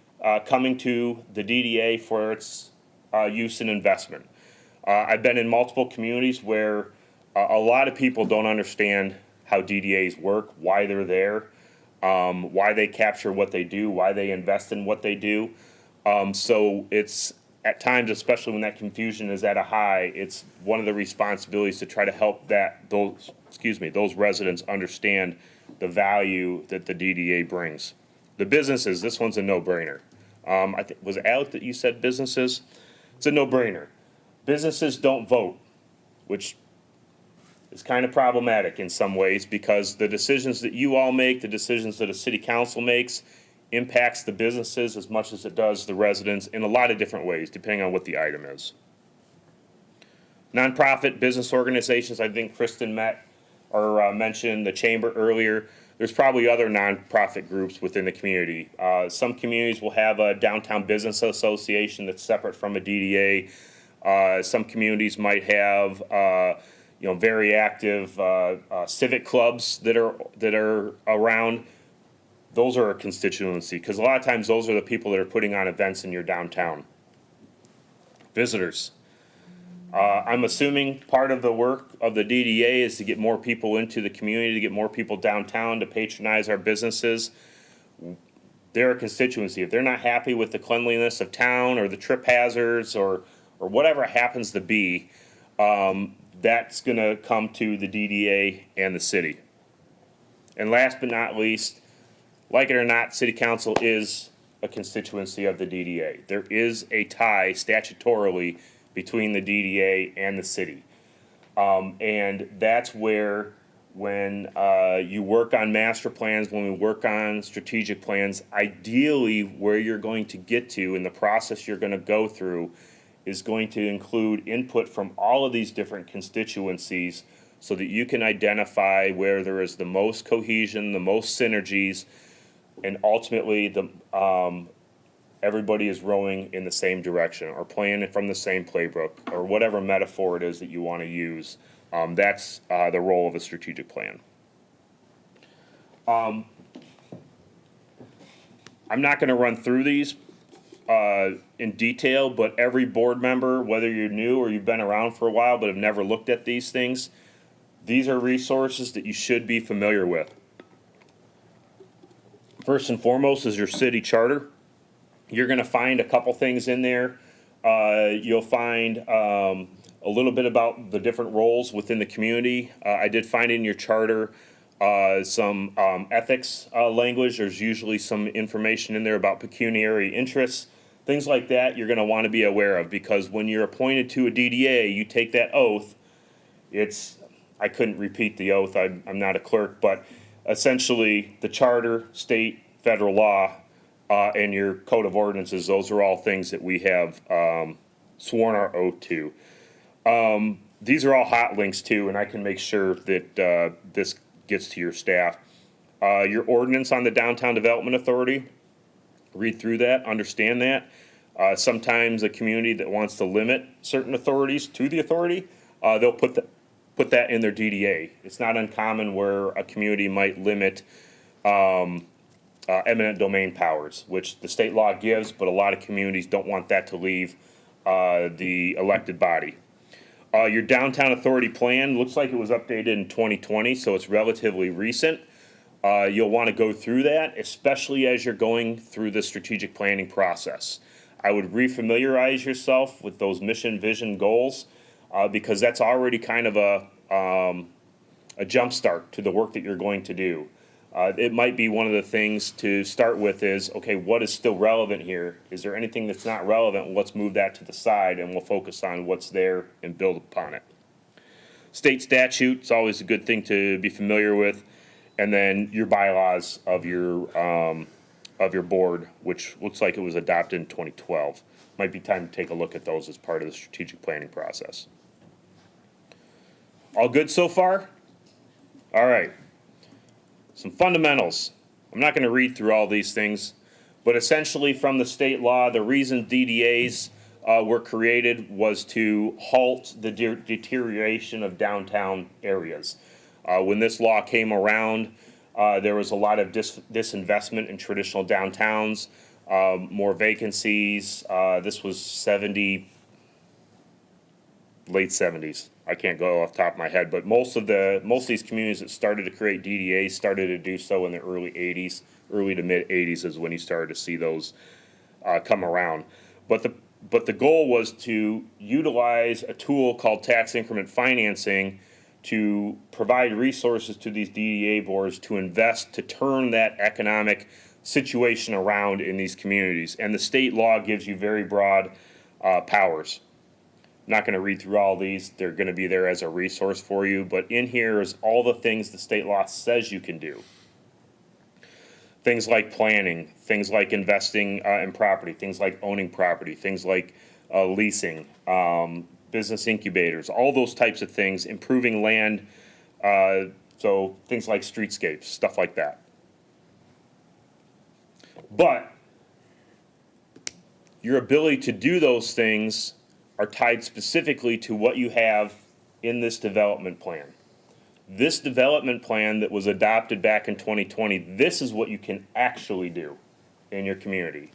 coming to the DDA for its use and investment. I've been in multiple communities where a lot of people don't understand how DDAs work, why they're there, why they capture what they do, why they invest in what they do. So it's at times, especially when that confusion is at a high, it's one of the responsibilities to try to help those residents understand the value that the DDA brings. The businesses, this one's a no-brainer. I think was it Alec that you said businesses? It's a no-brainer. Businesses don't vote, which is kind of problematic in some ways because the decisions that you all make, the decisions that a city council makes, impacts the businesses as much as it does the residents in a lot of different ways, depending on what the item is. Nonprofit business organizations, I think Kristen mentioned the chamber earlier. There's probably other nonprofit groups within the community. Some communities will have a downtown business association that's separate from a DDA. Some communities might have very active civic clubs that are around. Those are a constituency because a lot of times those are the people that are putting on events in your downtown. Visitors. I'm assuming part of the work of the DDA is to get more people into the community, to get more people downtown to patronize our businesses. They're a constituency. If they're not happy with the cleanliness of town or the trip hazards or whatever it happens to be, that's going to come to the DDA and the city. And last but not least, like it or not, City Council is a constituency of the DDA. There is a tie statutorily between the DDA and the city. And that's where when you work on master plans, when we work on strategic plans, ideally where you're going to get to in the process you're going to go through is going to include input from all of these different constituencies so that you can identify where there is the most cohesion, the most synergies, and ultimately everybody is rowing in the same direction or playing from the same playbook or whatever metaphor it is that you want to use. That's the role of a strategic plan. I'm not gonna run through these in detail, but every board member, whether you're new or you've been around for a while but have never looked at these things, these are resources that you should be familiar with. First and foremost is your city charter. You're gonna find a couple things in there. You'll find a little bit about the different roles within the community. I did find in your charter some ethics language. There's usually some information in there about pecuniary interests. Things like that you're gonna wanna be aware of, because when you're appointed to a DDA, you take that oath. I couldn't repeat the oath, I'm not a clerk, but essentially the charter, state, federal law, and your code of ordinances, those are all things that we have sworn our oath to. These are all hot links too, and I can make sure that this gets to your staff. Your ordinance on the Downtown Development Authority, read through that, understand that. Sometimes a community that wants to limit certain authorities to the authority, they'll put that in their DDA. It's not uncommon where a community might limit eminent domain powers, which the state law gives, but a lot of communities don't want that to leave the elected body. Your downtown authority plan looks like it was updated in 2020, so it's relatively recent. You'll want to go through that, especially as you're going through the strategic planning process. I would refamiliarize yourself with those mission, vision, goals, because that's already kind of a jump start to the work that you're going to do. It might be one of the things to start with is, okay, what is still relevant here? Is there anything that's not relevant? Let's move that to the side and we'll focus on what's there and build upon it. State statute is always a good thing to be familiar with. And then your bylaws of your board, which looks like it was adopted in 2012. Might be time to take a look at those as part of the strategic planning process. All good so far? All right. Some fundamentals. I'm not going to read through all these things, but essentially from the state law, the reason DDAs were created was to halt the deterioration of downtown areas. When this law came around, there was a lot of disinvestment in traditional downtowns, more vacancies. This was late 70s. I can't go off the top of my head, but most of these communities that started to create DDAs started to do so in the early 80s, early to mid 80s is when you started to see those come around. But the goal was to utilize a tool called tax increment financing to provide resources to these DDA boards to invest, to turn that economic situation around in these communities. And the state law gives you very broad powers. I'm not going to read through all these. They're going to be there as a resource for you. But in here is all the things the state law says you can do. Things like planning, things like investing in property, things like owning property, things like leasing, business incubators, all those types of things, improving land, so things like streetscapes, stuff like that. But your ability to do those things are tied specifically to what you have in this development plan. This development plan that was adopted back in 2020, this is what you can actually do in your community.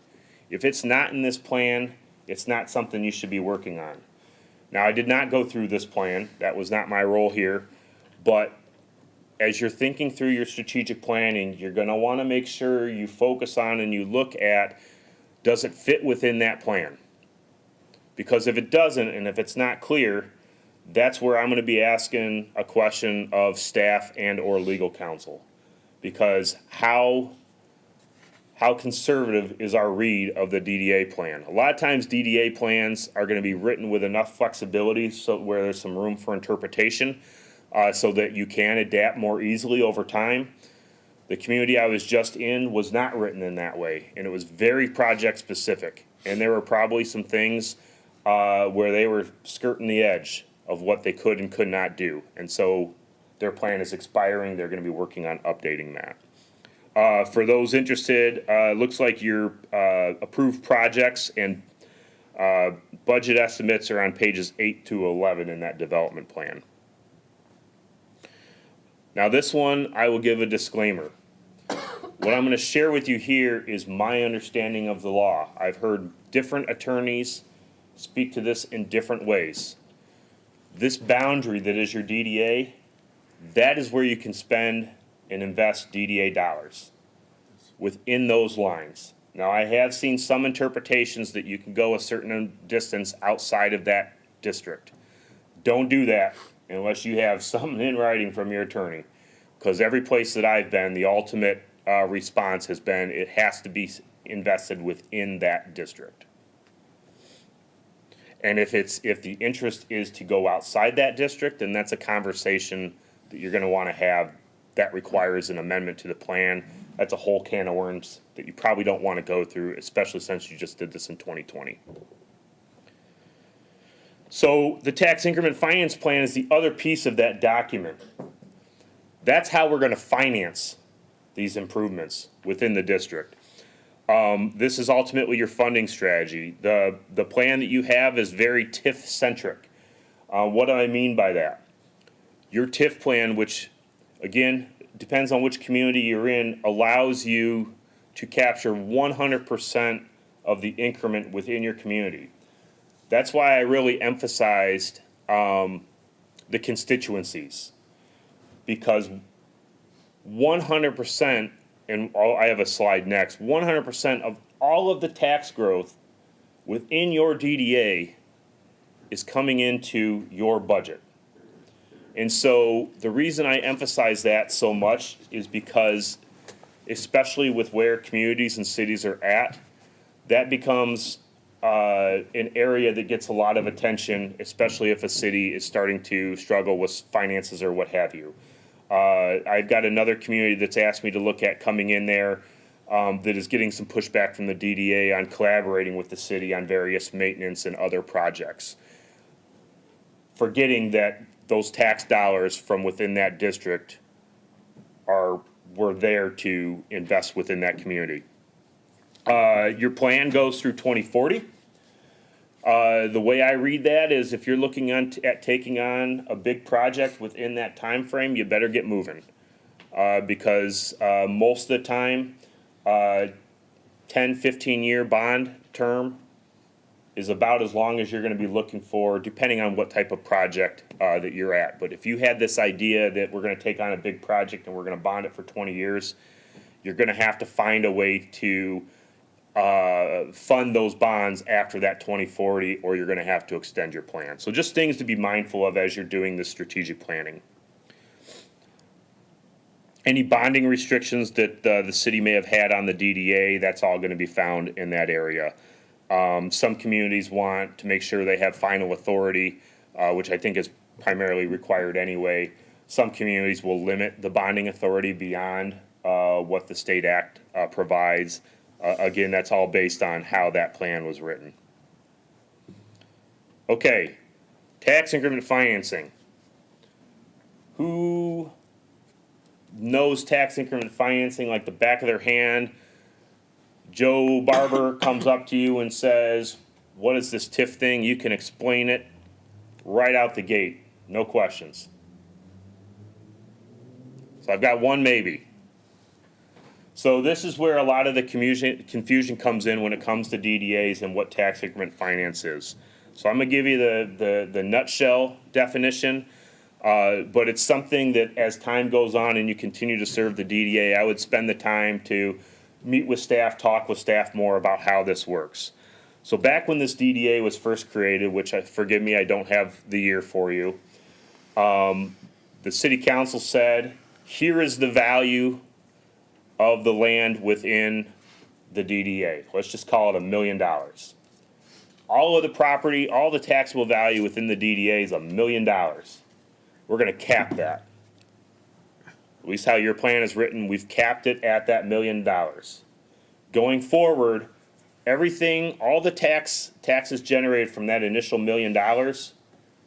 If it's not in this plan, it's not something you should be working on. Now, I did not go through this plan. That was not my role here. But as you're thinking through your strategic planning, you're going to want to make sure you focus on and you look at, does it fit within that plan? Because if it doesn't, and if it's not clear, that's where I'm going to be asking a question of staff and or legal counsel. Because how conservative is our read of the DDA plan? A lot of times DDA plans are going to be written with enough flexibility so where there's some room for interpretation so that you can adapt more easily over time. The community I was just in was not written in that way, and it was very project specific. And there were probably some things where they were skirting the edge of what they could and could not do. And so their plan is expiring. They're going to be working on updating that. For those interested, looks like your approved projects and budget estimates are on pages 8 to 11 in that development plan. Now this one, I will give a disclaimer. What I'm going to share with you here is my understanding of the law. I've heard different attorneys speak to this in different ways. This boundary that is your DDA, that is where you can spend and invest DDA dollars, within those lines. Now, I have seen some interpretations that you can go a certain distance outside of that district. Don't do that unless you have something in writing from your attorney. Because every place that I've been, the ultimate response has been it has to be invested within that district. And if the interest is to go outside that district, then that's a conversation that you're gonna wanna have that requires an amendment to the plan. That's a whole can of worms that you probably don't wanna go through, especially since you just did this in 2020. So the tax increment finance plan is the other piece of that document. That's how we're gonna finance these improvements within the district. This is ultimately your funding strategy. The plan that you have is very TIF-centric. What do I mean by that? Your TIF plan, which, again, depends on which community you're in, allows you to capture 100% of the increment within your community. That's why I really emphasized the constituencies, because 100%, and I have a slide next, 100% of all of the tax growth within your DDA is coming into your budget. And so the reason I emphasize that so much is because, especially with where communities and cities are at, that becomes an area that gets a lot of attention, especially if a city is starting to struggle with finances or what have you. I've got another community that's asked me to look at coming in there that is getting some pushback from the DDA on collaborating with the city on various maintenance and other projects. Forgetting that those tax dollars from within that district were there to invest within that community. Your plan goes through 2040. The way I read that is if you're looking at taking on a big project within that time frame, you better get moving. Because most of the time, 10, 15-year bond term is about as long as you're going to be looking for, depending on what type of project that you're at. But if you had this idea that we're going to take on a big project and we're going to bond it for 20 years, you're going to have to find a way to fund those bonds after that 2040, or you're going to have to extend your plan. So just things to be mindful of as you're doing this strategic planning. Any bonding restrictions that the city may have had on the DDA, that's all going to be found in that area. Some communities want to make sure they have final authority, which I think is primarily required anyway. Some communities will limit the bonding authority beyond what the state act provides. Again, that's all based on how that plan was written. Okay, tax increment financing. Who knows tax increment financing like the back of their hand? Joe Barber comes up to you and says, what is this TIF thing? You can explain it right out the gate, no questions. So I've got one maybe. So this is where a lot of the confusion comes in when it comes to DDAs and what tax increment finance is. So I'm gonna give you the nutshell definition, but it's something that as time goes on and you continue to serve the DDA, I would spend the time to meet with staff, talk with staff more about how this works. So back when this DDA was first created, which forgive me, I don't have the year for you, the city council said, here is the value of the land within the DDA. Let's just call it $1 million. All of the property, all the taxable value within the DDA is $1 million. We're gonna cap that. At least how your plan is written, we've capped it at that $1 million. Going forward, everything, all the taxes generated from that initial $1 million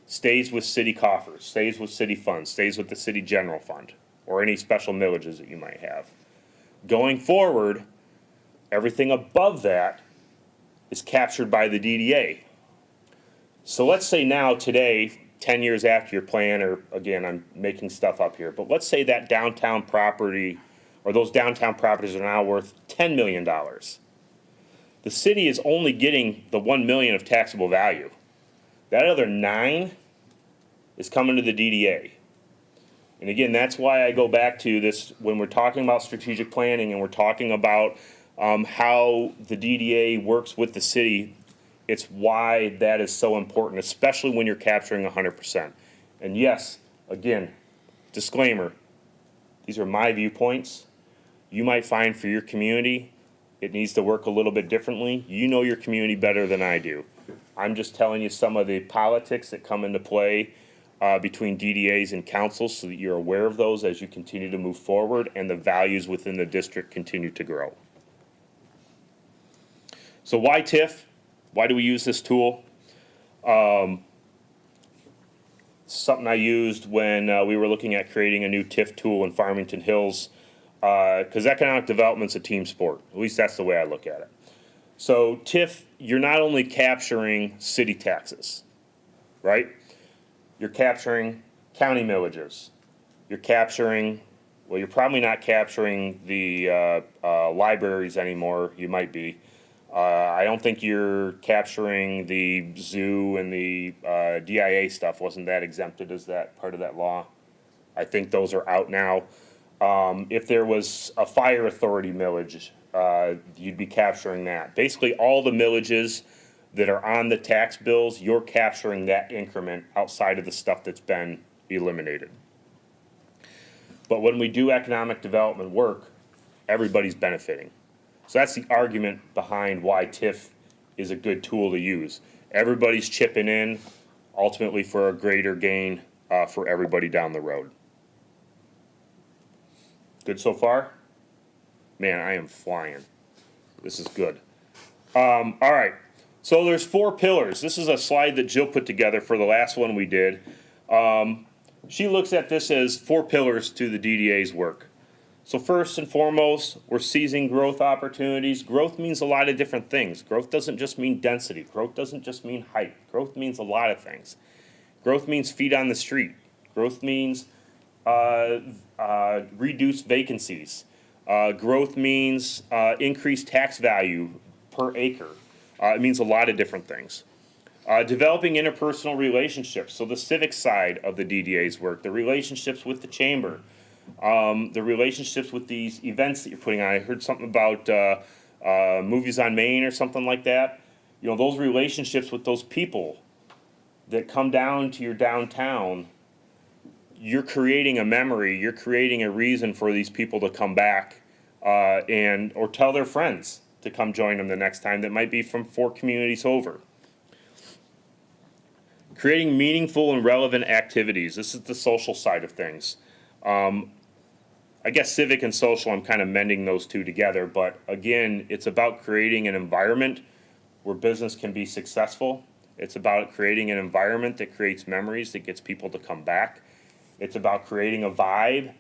stays with city coffers, stays with city funds, stays with the city general fund, or any special millages that you might have. Going forward, everything above that is captured by the DDA. So let's say now, today, 10 years after your plan, or again, I'm making stuff up here, but let's say that downtown property or those downtown properties are now worth $10 million. The city is only getting the 1 million of taxable value. That other 9 is coming to the DDA. And again, that's why I go back to this, when we're talking about strategic planning and we're talking about how the DDA works with the city, it's why that is so important, especially when you're capturing 100%. And yes, again, disclaimer, these are my viewpoints. You might find for your community, it needs to work a little bit differently. You know your community better than I do. I'm just telling you some of the politics that come into play between DDAs and councils so that you're aware of those as you continue to move forward and the values within the district continue to grow. So why TIF? Why do we use this tool? Something I used when we were looking at creating a new TIF tool in Farmington Hills, because economic development's a team sport. At least that's the way I look at it. So TIF, you're not only capturing city taxes, right? You're capturing county millages. You're capturing, well, you're probably not capturing the libraries anymore. You might be. I don't think you're capturing the zoo and the DIA stuff. Wasn't that exempted as that part of that law? I think those are out now. If there was a fire authority millage, you'd be capturing that. Basically, all the millages that are on the tax bills, you're capturing that increment outside of the stuff that's been eliminated. But when we do economic development work, everybody's benefiting. So that's the argument behind why TIF is a good tool to use. Everybody's chipping in, ultimately for a greater gain for everybody down the road. Good so far? Man, I am flying. This is good. All right, so there's 4 pillars. This is a slide that Jill put together for the last one we did. She looks at this as 4 pillars to the DDA's work. So first and foremost, we're seizing growth opportunities. Growth means a lot of different things. Growth doesn't just mean density. Growth doesn't just mean height. Growth means a lot of things. Growth means feet on the street. Growth means reduced vacancies. Growth means increased tax value per acre. It means a lot of different things. Developing interpersonal relationships, so the civic side of the DDA's work, the relationships with the chamber, the relationships with these events that you're putting on. I heard something about Movies on Main or something like that. You know, those relationships with those people that come down to your downtown, you're creating a memory, you're creating a reason for these people to come back or tell their friends to come join them the next time that might be from 4 communities over. Creating meaningful and relevant activities. This is the social side of things. I guess civic and social, I'm kind of mending those two together, but again, it's about creating an environment where business can be successful. It's about creating an environment that creates memories, that gets people to come back. It's about creating a vibe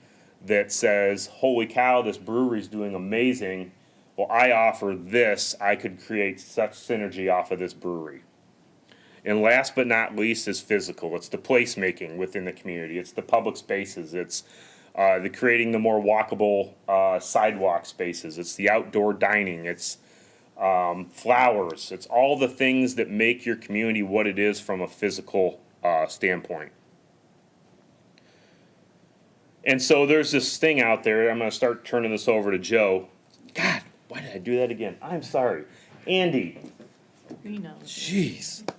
that says, holy cow, this brewery's doing amazing. Well, I offer this, I could create such synergy off of this brewery. And last but not least is physical. It's the placemaking within the community. It's the public spaces. It's the creating the more walkable sidewalk spaces. It's the outdoor dining. It's flowers. It's all the things that make your community what it is from a physical standpoint. And so there's this thing out there. I'm going to start turning this over to Joe. God, why did I do that again? I'm sorry. Andy. We know. Jeez.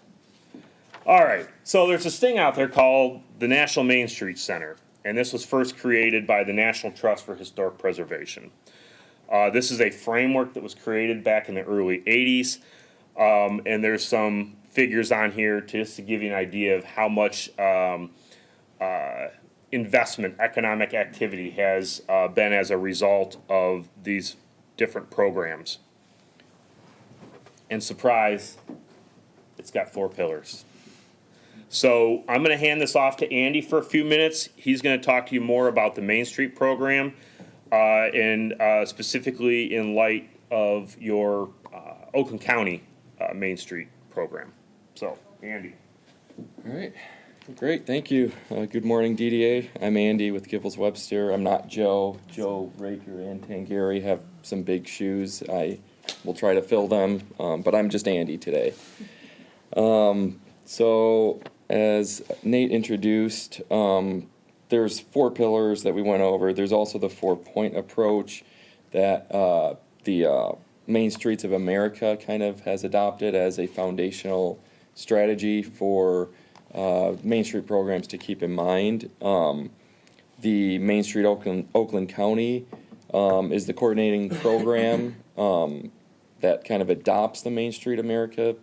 All right, so there's this thing out there called the National Main Street Center, and this was first created by the National Trust for Historic Preservation. This is a framework that was created back in the early 80s, and there's some figures on here just to give you an idea of how much investment, economic activity has been as a result of these different programs. And surprise, it's got 4 pillars. So I'm going to hand this off to Andy for a few minutes. He's going to talk to you more about the Main Street program and specifically in light of your Oakland County Main Street program. So, Andy. All right. Great, thank you. Good morning, DDA. I'm Andy with Giffords Webster. I'm not Joe. Joe, Raker, and Tangari have some big shoes. I will try to fill them, but I'm just Andy today. So, as Nate introduced, there's 4 pillars that we went over. There's also the 4-point approach that the Main Streets of America kind of has adopted as a foundational strategy for Main Street programs to keep in mind. The Main Street Oakland County is the coordinating program that kind of adopts the Main Street America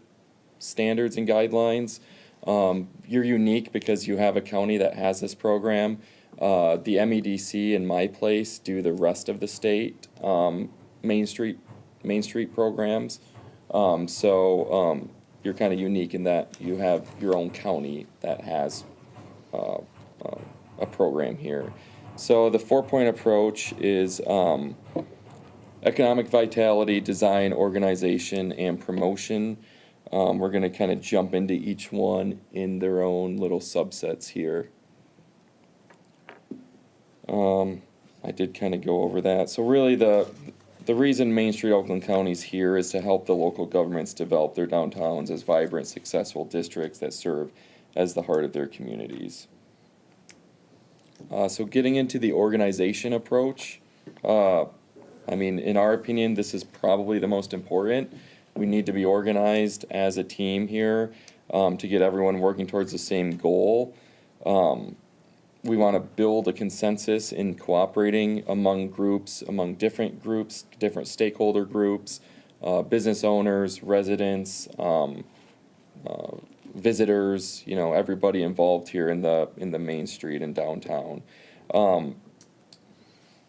standards and guidelines. You're unique because you have a county that has this program. The MEDC and My Place do the rest of the state Main Street programs. So you're kind of unique in that you have your own county that has a program here. So the 4-point approach is economic vitality, design, organization, and promotion. We're going to kind of jump into each one in their own little subsets here. I did kind of go over that. So really the reason Main Street Oakland County is here is to help the local governments develop their downtowns as vibrant, successful districts that serve as the heart of their communities. So getting into the organization approach, I mean, in our opinion, this is probably the most important. We need to be organized as a team here to get everyone working towards the same goal. We want to build a consensus in cooperating among different stakeholder groups, business owners, residents, visitors, everybody involved here in the Main Street and downtown.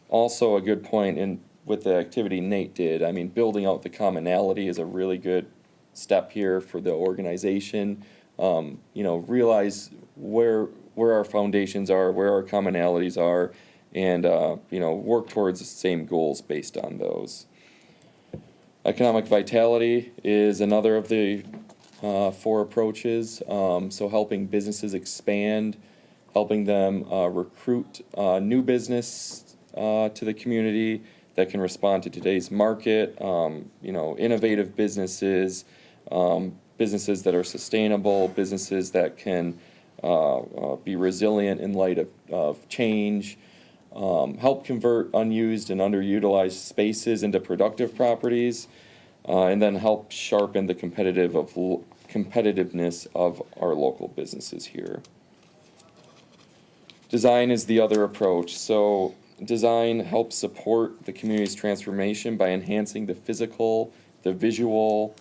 Also a good point with the activity Nate did, I mean, building out the commonality is a really good step here for the organization. Realize where our foundations are, where our commonalities are, and work towards the same goals based on those. Economic vitality is another of the 4 approaches. So helping businesses expand, helping them recruit new business to the community that can respond to today's market. Innovative businesses, businesses that are sustainable, businesses that can be resilient in light of change, help convert unused and underutilized spaces into productive properties, and then help sharpen the competitiveness of our local businesses here. Design is the other approach. So design helps support the community's transformation by enhancing the physical, the visual,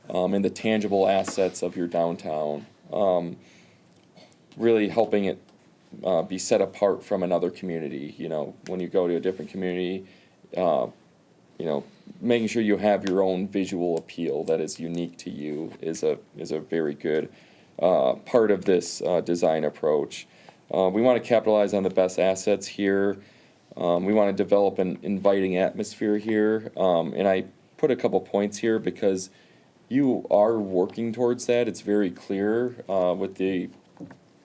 and the tangible assets of your downtown. Really helping it be set apart from another community. When you go to a different community, making sure you have your own visual appeal that is unique to you is a very good part of this design approach. We want to capitalize on the best assets here. We want to develop an inviting atmosphere here. And I put a couple points here because you are working towards that. It's very clear with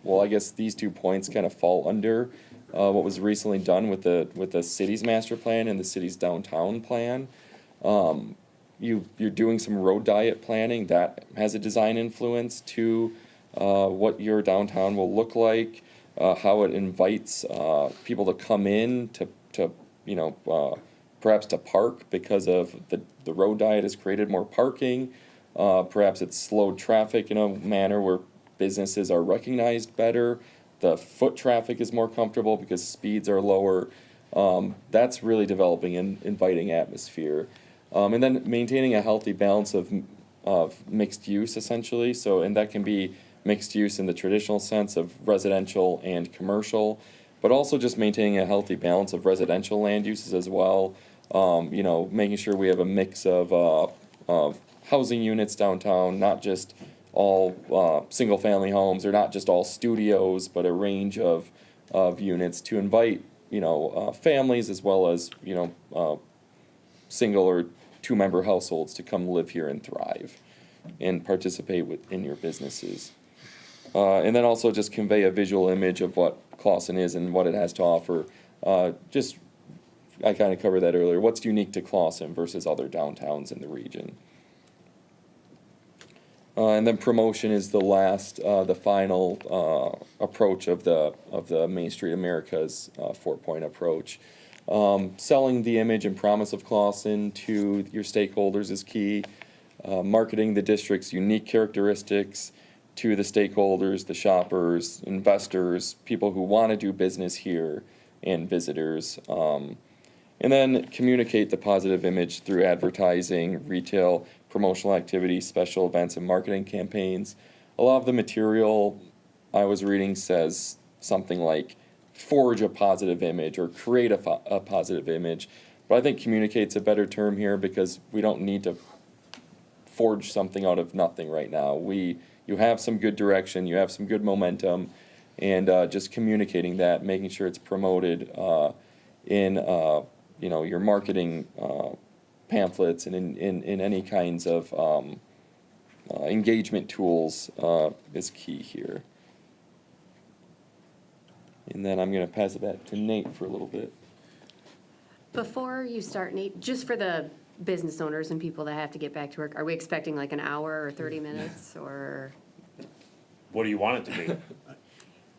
I guess these 2 points kind of fall under what was recently done with the city's master plan and the city's downtown plan. You're doing some road diet planning that has a design influence to what your downtown will look like, how it invites people to come in to perhaps to park because of the road diet has created more parking. Perhaps it's slowed traffic in a manner where businesses are recognized better. The foot traffic is more comfortable because speeds are lower. That's really developing an inviting atmosphere. And then maintaining a healthy balance of mixed use, essentially. And that can be mixed use in the traditional sense of residential and commercial, but also just maintaining a healthy balance of residential land uses as well. Making sure we have a mix of housing units downtown, not just all single-family homes, or not just all studios, but a range of units to invite families as well as single or 2-member households to come live here and thrive and participate in your businesses. And then also just convey a visual image of what Clawson is and what it has to offer. I kind of covered that earlier. What's unique to Clawson versus other downtowns in the region? And then promotion is the last, the final approach of the Main Street America's 4-point approach. Selling the image and promise of Clawson to your stakeholders is key. Marketing the district's unique characteristics to the stakeholders, the shoppers, investors, people who want to do business here, and visitors. And then communicate the positive image through advertising, retail, promotional activities, special events, and marketing campaigns. A lot of the material I was reading says something like forge a positive image or create a positive image. But I think communicate's a better term here because we don't need to forge something out of nothing right now. You have some good direction, you have some good momentum, and just communicating that, making sure it's promoted in your marketing pamphlets and in any kinds of engagement tools is key here. And then I'm going to pass it back to Nate for a little bit. Before you start, Nate, just for the business owners and people that have to get back to work, are we expecting like an hour or 30 minutes or? What do you want it to be?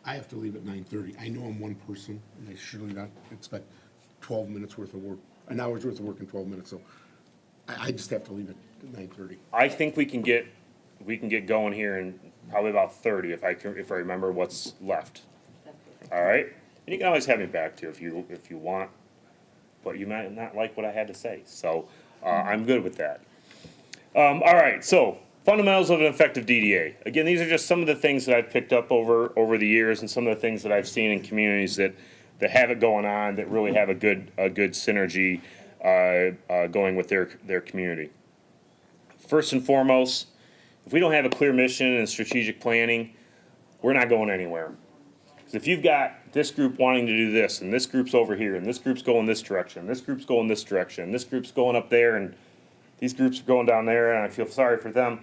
I have to leave at 9:30. I know I'm one person, and I surely not expect 12 minutes worth of work, an hour's worth of work in 12 minutes, so I just have to leave at 9:30. I think we can get going here in probably about 30 if I remember what's left. All right? And you can always have me back too if you want, but you might not like what I had to say. So I'm good with that. All right, so fundamentals of an effective DDA. Again, these are just some of the things that I've picked up over the years and some of the things that I've seen in communities that have it going on, that really have a good synergy going with their community. First and foremost, if we don't have a clear mission and strategic planning, we're not going anywhere. If you've got this group wanting to do this, and this group's over here, and this group's going this direction, and this group's going this direction, and this group's going up there, and these groups are going down there, and I feel sorry for them,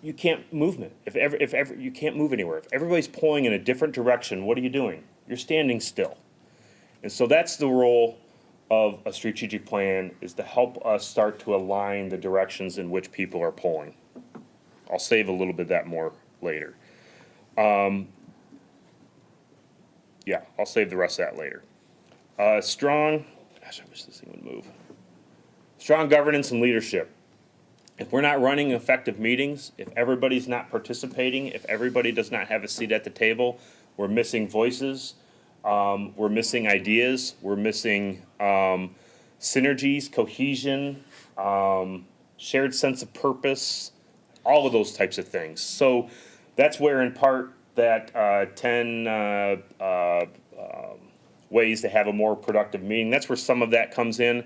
you can't movement. You can't move anywhere. If everybody's pulling in a different direction, what are you doing? You're standing still. And so that's the role of a strategic plan, is to help us start to align the directions in which people are pulling. I'll save a little bit of that more later. I'll save the rest of that later. Strong, gosh, I wish this thing would move. Strong governance and leadership. If we're not running effective meetings, if everybody's not participating, if everybody does not have a seat at the table, we're missing voices, we're missing ideas, we're missing synergies, cohesion, shared sense of purpose, all of those types of things. So that's where in part that 10 ways to have a more productive meeting, that's where some of that comes in.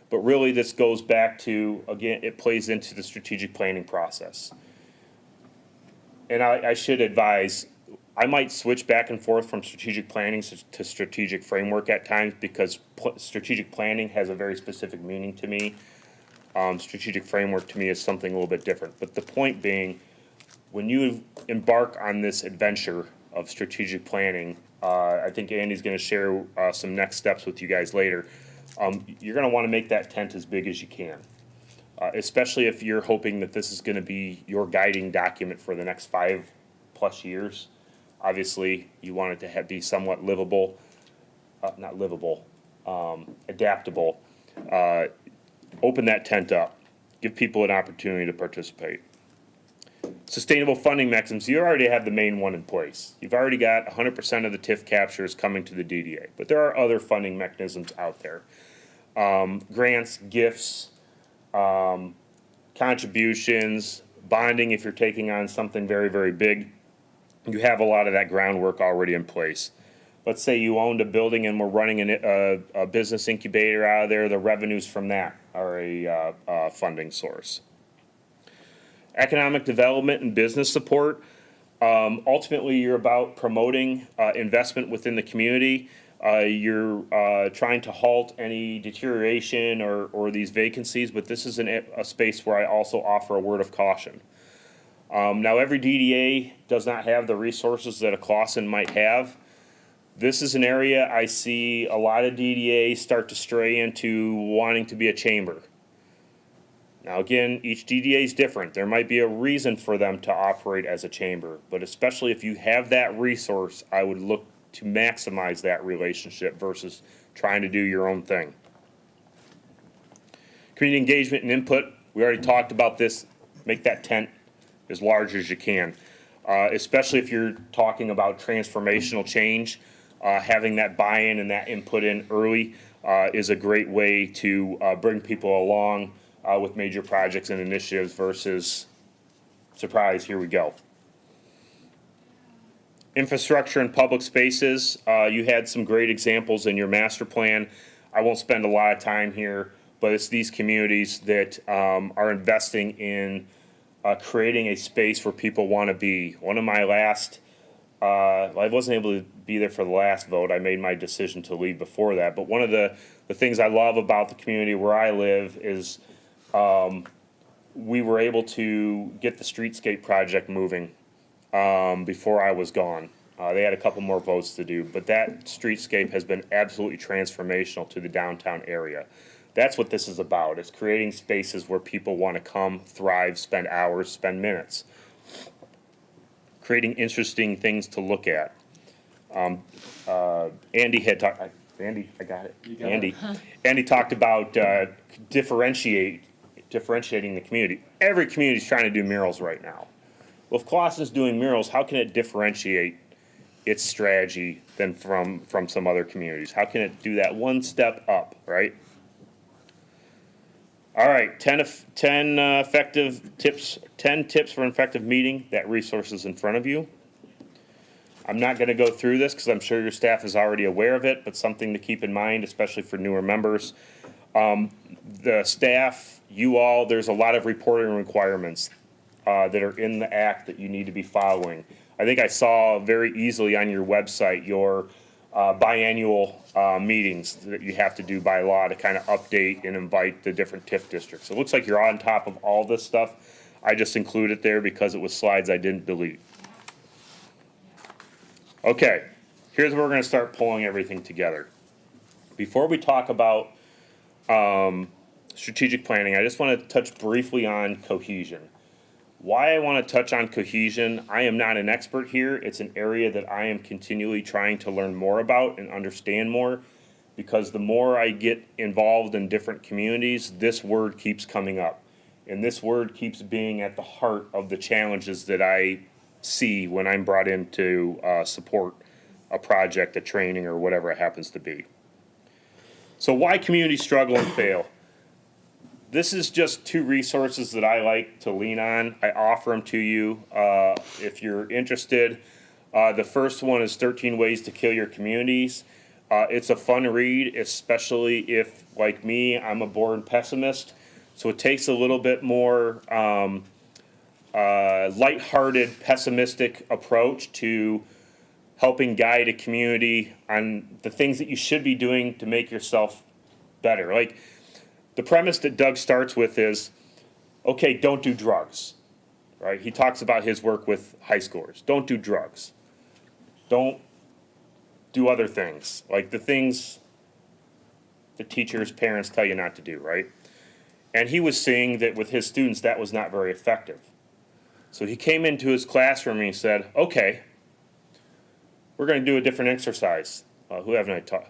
But really this goes back to, again, it plays into the strategic planning process. And I should advise, I might switch back and forth from strategic planning to strategic framework at times because strategic planning has a very specific meaning to me. Strategic framework to me is something a little bit different. But the point being, when you embark on this adventure of strategic planning, I think Andy's going to share some next steps with you guys later. You're going to want to make that tent as big as you can, especially if you're hoping that this is going to be your guiding document for the next 5+ years. Obviously, you want it to be somewhat livable, not livable, adaptable. Open that tent up. Give people an opportunity to participate. Sustainable funding mechanisms, you already have the main one in place. You've already got 100% of the TIF captures coming to the DDA, but there are other funding mechanisms out there. Grants, gifts, contributions, bonding if you're taking on something very, very big. You have a lot of that groundwork already in place. Let's say you owned a building and we're running a business incubator out of there, the revenues from that are a funding source. Economic development and business support. Ultimately, you're about promoting investment within the community. You're trying to halt any deterioration or these vacancies, but this is a space where I also offer a word of caution. Now, every DDA does not have the resources that a Clausen might have. This is an area I see a lot of DDAs start to stray into wanting to be a chamber. Now, again, each DDA is different. There might be a reason for them to operate as a chamber, but especially if you have that resource, I would look to maximize that relationship versus trying to do your own thing. Community engagement and input, we already talked about this. Make that tent as large as you can, especially if you're talking about transformational change. Having that buy-in and that input in early is a great way to bring people along with major projects and initiatives versus, surprise, here we go. Infrastructure and public spaces, you had some great examples in your master plan. I won't spend a lot of time here, but it's these communities that are investing in creating a space where people want to be. One of my last, I wasn't able to be there for the last vote. I made my decision to leave before that. But one of the things I love about the community where I live is we were able to get the streetscape project moving before I was gone. They had a couple more votes to do, but that streetscape has been absolutely transformational to the downtown area. That's what this is about. It's creating spaces where people want to come, thrive, spend hours, spend minutes. Creating interesting things to look at. Andy had talked, Andy, I got it. Andy. Andy talked about differentiating the community. Every community is trying to do murals right now. Well, if Clausen's doing murals, how can it differentiate its strategy than from some other communities? How can it do that one step up, right? All right, 10 effective tips, 10 tips for an effective meeting. That resource is in front of you. I'm not going to go through this because I'm sure your staff is already aware of it, but something to keep in mind, especially for newer members. The staff, you all, there's a lot of reporting requirements that are in the act that you need to be following. I think I saw very easily on your website your biannual meetings that you have to do by law to kind of update and invite the different TIF districts. It looks like you're on top of all this stuff. I just included it there because it was slides I didn't delete. Okay, here's where we're going to start pulling everything together. Before we talk about strategic planning, I just want to touch briefly on cohesion. Why I want to touch on cohesion, I am not an expert here. It's an area that I am continually trying to learn more about and understand more, because the more I get involved in different communities, this word keeps coming up. And this word keeps being at the heart of the challenges that I see when I'm brought in to support a project, a training, or whatever it happens to be. So why communities struggle and fail? This is just two resources that I like to lean on. I offer them to you if you're interested. The first one is 13 Ways to Kill Your Communities. It's a fun read, especially if, like me, I'm a born pessimist. So it takes a little bit more lighthearted, pessimistic approach to helping guide a community on the things that you should be doing to make yourself better. Like, the premise that Doug starts with is, okay, don't do drugs, right? He talks about his work with high schoolers. Don't do drugs. Don't do other things, like the things the teachers, parents tell you not to do, right? And he was seeing that with his students, that was not very effective. So he came into his classroom and he said, okay, we're going to do a different exercise. Who haven't I taught?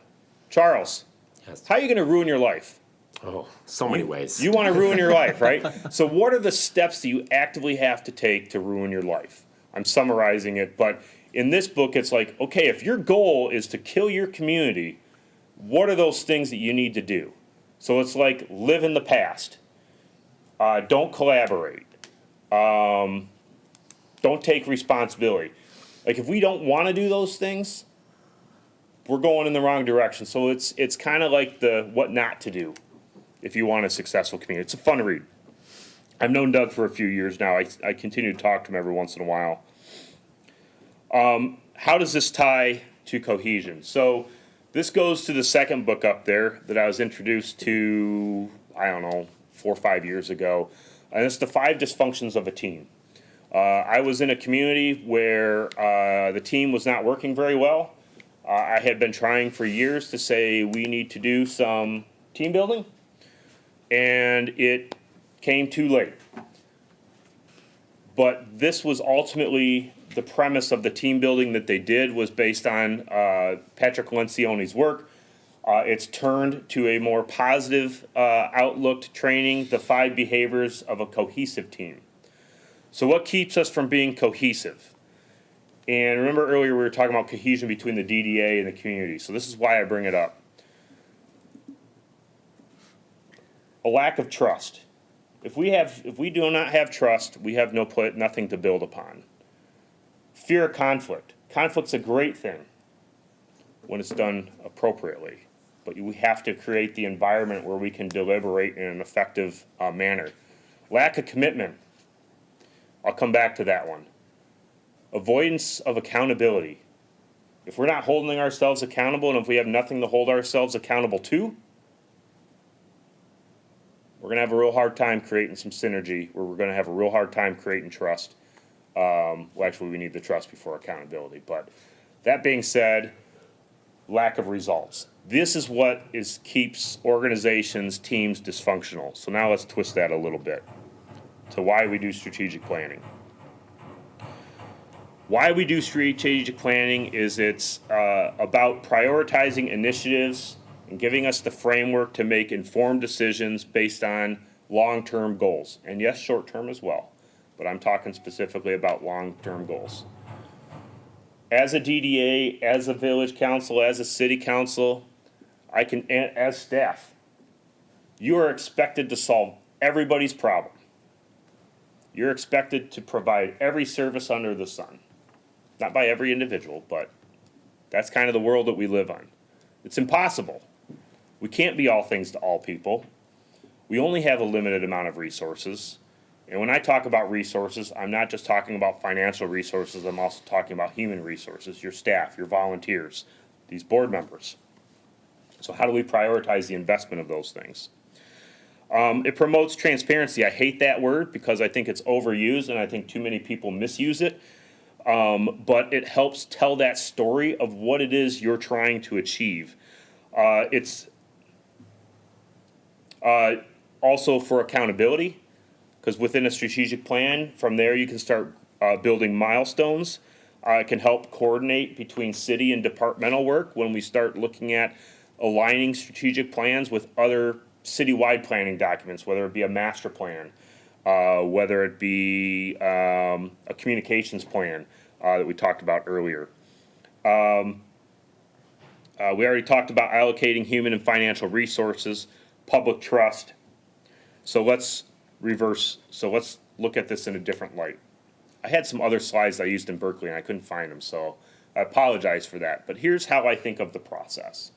Charles, Yes. how are you going to ruin your life? Oh, so many ways. You want to ruin your life, right? So what are the steps that you actively have to take to ruin your life? I'm summarizing it, but in this book, it's like, okay, if your goal is to kill your community, what are those things that you need to do? So it's like, live in the past. Don't collaborate. Don't take responsibility. Like, if we don't want to do those things, we're going in the wrong direction. So it's kind of like the what not to do if you want a successful community. It's a fun read. I've known Doug for a few years now. I continue to talk to him every once in a while. How does this tie to cohesion? So this goes to the second book up there that I was introduced to, I don't know, 4 or 5 years ago. And it's the 5 dysfunctions of a team. I was in a community where the team was not working very well. I had been trying for years to say we need to do some team building, and it came too late. But this was ultimately the premise of the team building that they did was based on Patrick Lencioni's work. It's turned to a more positive outlook to training the 5 behaviors of a cohesive team. So what keeps us from being cohesive? And remember earlier we were talking about cohesion between the DDA and the community. So this is why I bring it up. A lack of trust. If we do not have trust, we have nothing to build upon. Fear of conflict. Conflict's a great thing when it's done appropriately, but we have to create the environment where we can deliberate in an effective manner. Lack of commitment. I'll come back to that one. Avoidance of accountability. If we're not holding ourselves accountable and if we have nothing to hold ourselves accountable to, we're going to have a real hard time creating some synergy, where we're going to have a real hard time creating trust. Well, actually, we need the trust before accountability. But that being said, lack of results. This is what keeps organizations, teams dysfunctional. So now let's twist that a little bit to why we do strategic planning. Why we do strategic planning is it's about prioritizing initiatives and giving us the framework to make informed decisions based on long-term goals. And yes, short-term as well, but I'm talking specifically about long-term goals. As a DDA, as a village council, as a city council, as staff, you are expected to solve everybody's problem. You're expected to provide every service under the sun. Not by every individual, but that's kind of the world that we live on. It's impossible. We can't be all things to all people. We only have a limited amount of resources. And when I talk about resources, I'm not just talking about financial resources, I'm also talking about human resources, your staff, your volunteers, these board members. So how do we prioritize the investment of those things? It promotes transparency. I hate that word because I think it's overused and I think too many people misuse it. But it helps tell that story of what it is you're trying to achieve. It's also for accountability, because within a strategic plan, from there you can start building milestones. It can help coordinate between city and departmental work when we start looking at aligning strategic plans with other citywide planning documents, whether it be a master plan, whether it be a communications plan that we talked about earlier. We already talked about allocating human and financial resources, public trust. So let's look at this in a different light. I had some other slides I used in Berkeley and I couldn't find them, so I apologize for that. But here's how I think of the process.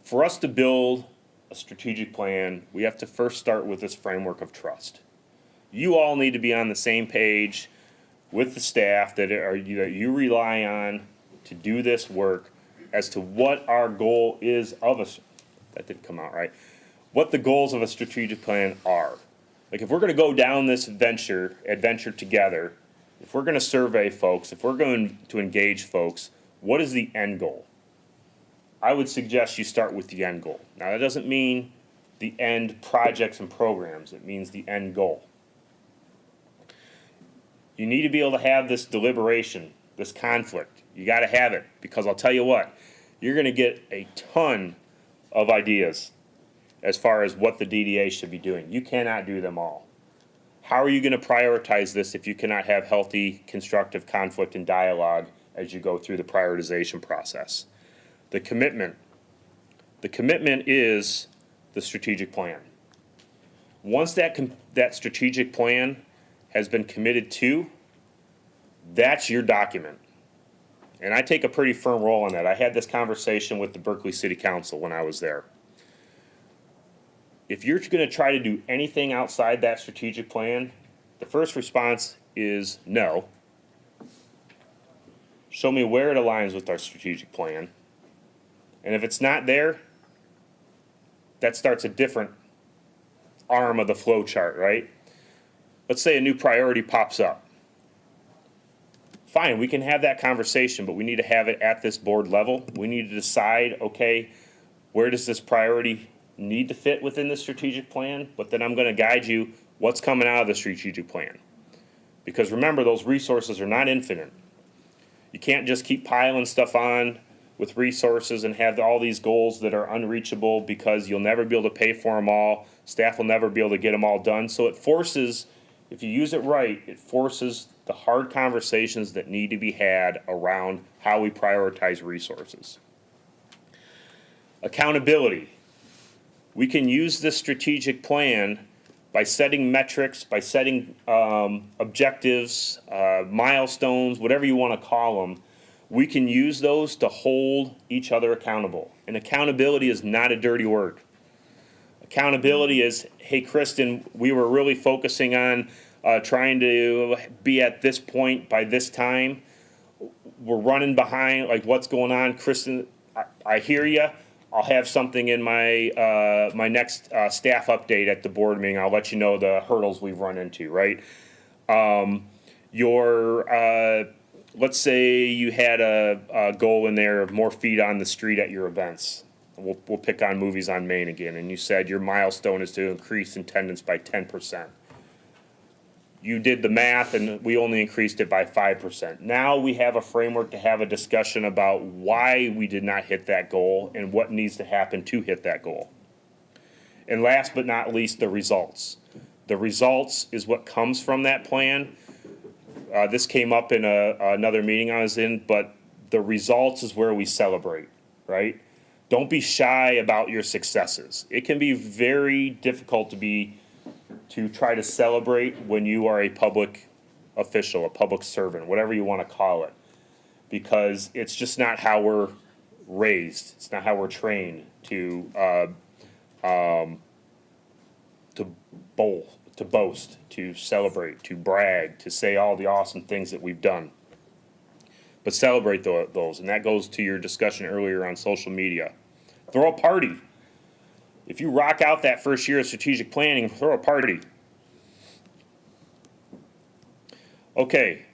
For us to build a strategic plan, we have to first start with this framework of trust. You all need to be on the same page with the staff that you rely on to do this work as to what our goal is that didn't come out right, what the goals of a strategic plan are. Like if we're going to go down this adventure together, if we're going to survey folks, if we're going to engage folks, what is the end goal? I would suggest you start with the end goal. Now, that doesn't mean the end projects and programs. It means the end goal. You need to be able to have this deliberation, this conflict. You got to have it, because I'll tell you what, you're going to get a ton of ideas as far as what the DDA should be doing. You cannot do them all. How are you going to prioritize this if you cannot have healthy, constructive conflict and dialogue as you go through the prioritization process? The commitment. The commitment is the strategic plan. Once that strategic plan has been committed to, that's your document. And I take a pretty firm role on that. I had this conversation with the Berkeley City Council when I was there. If you're going to try to do anything outside that strategic plan, the first response is no. Show me where it aligns with our strategic plan. And if it's not there, that starts a different arm of the flow chart, right? let's say a new priority pops up. Fine, we can have that conversation, but we need to have it at this board level. We need to decide, okay, where does this priority need to fit within the strategic plan? But then I'm gonna guide you what's coming out of the strategic plan. Because remember, those resources are not infinite. You can't just keep piling stuff on with resources and have all these goals that are unreachable because you'll never be able to pay for them all. Staff will never be able to get them all done. So it forces, if you use it right, it forces the hard conversations that need to be had around how we prioritize resources. Accountability. We can use this strategic plan by setting metrics, by setting objectives, milestones, whatever you want to call them. We can use those to hold each other accountable. And accountability is not a dirty word. Accountability is, hey, Kristen, we were really focusing on trying to be at this point by this time. We're running behind, like, what's going on? Kristen, I hear you. I'll have something in my my next staff update at the board meeting. I'll let you know the hurdles we've run into, right? Let's say you had a goal in there of more feet on the street at your events. We'll pick on Movies on Main again, and you said your milestone is to increase attendance by 10%. You did the math, and we only increased it by 5%. Now we have a framework to have a discussion about why we did not hit that goal and what needs to happen to hit that goal. And last but not least, the results. The results is what comes from that plan. This came up in another meeting I was in, but the results is where we celebrate, right? Don't be shy about your successes. It can be very difficult to try to celebrate when you are a public official, a public servant, whatever you want to call it, because it's just not how we're raised. It's not how we're trained to boast, to celebrate, to brag, to say all the awesome things that we've done. But celebrate those, and that goes to your discussion earlier on social media. Throw a party. If you rock out that first year of strategic planning, throw a party. Okay,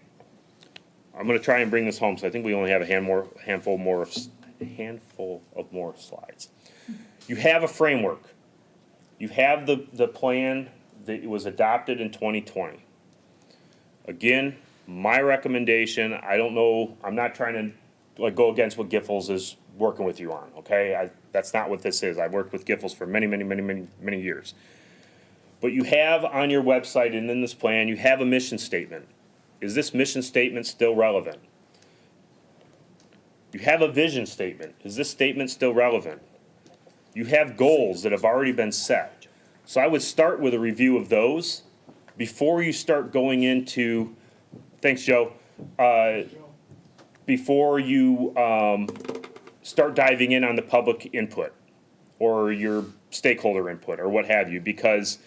I'm going to try and bring this home, so I think we only have a handful of more slides. You have a framework. You have the plan that was adopted in 2020. Again, my recommendation, I don't know, I'm not trying to go against what Giffords is working with you on, okay? That's not what this is. I've worked with Giffords for many years. But you have on your website and in this plan, you have a mission statement. Is this mission statement still relevant? You have a vision statement. Is this statement still relevant? You have goals that have already been set. So I would start with a review of those before you start going into, thanks, Joe, before you start diving in on the public input or your stakeholder input or what have you, because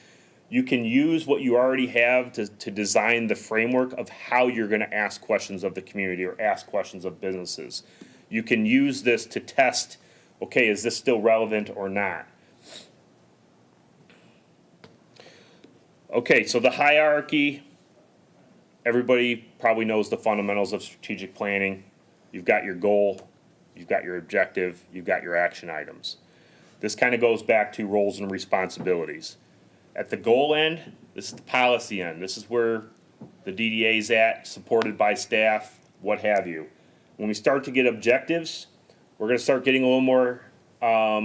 you can use what you already have to design the framework of how you're going to ask questions of the community or ask questions of businesses. You can use this to test, okay, is this still relevant or not? Okay, so the hierarchy, everybody probably knows the fundamentals of strategic planning. You've got your goal, you've got your objective, you've got your action items. This kind of goes back to roles and responsibilities. At the goal end, this is the policy end. This is where the DDA is at, supported by staff, what have you. When we start to get objectives, we're going to start getting a little more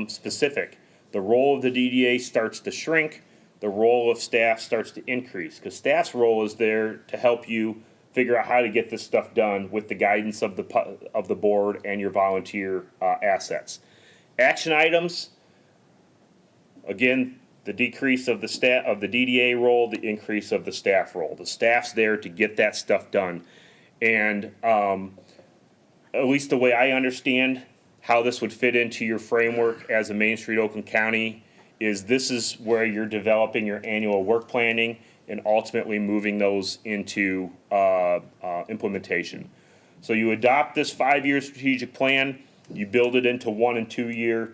specific. The role of the DDA starts to shrink. The role of staff starts to increase, because staff's role is there to help you figure out how to get this stuff done with the guidance of the board and your volunteer assets. Action items, again, the decrease of the DDA role, the increase of the staff role. The staff's there to get that stuff done. And at least the way I understand how this would fit into your framework as a Main Street Oakland County is this is where you're developing your annual work planning and ultimately moving those into implementation. So you adopt this 5-year strategic plan, you build it into 1 and 2 year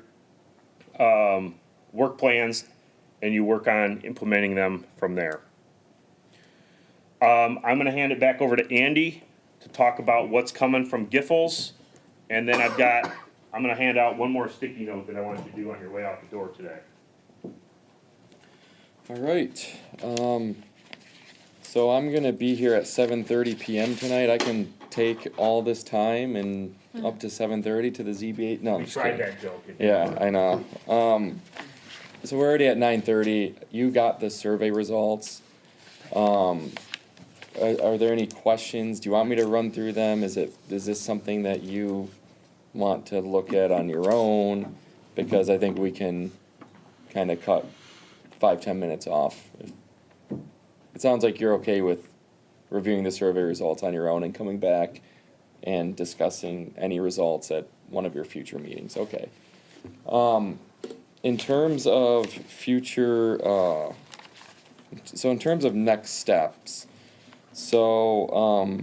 work plans, and you work on implementing them from there. I'm gonna hand it back over to Andy to talk about what's coming from Giffords. And then I'm gonna hand out one more sticky note that I want you to do on your way out the door today. All right. So I'm gonna be here at 7:30 p.m. tonight. I can take all this time and up to 7:30 to the ZBA. No, I'm We just tried kidding. that joke. Yeah, I know. So we're already at 9:30. You got the survey results. Are there any questions? Do you want me to run through them? Is this something that you want to look at on your own? Because I think we can kind of cut 5-10 minutes off. It sounds like you're okay with reviewing the survey results on your own and coming back and discussing any results at one of your future meetings. Okay. In terms of future, so in terms of next steps, so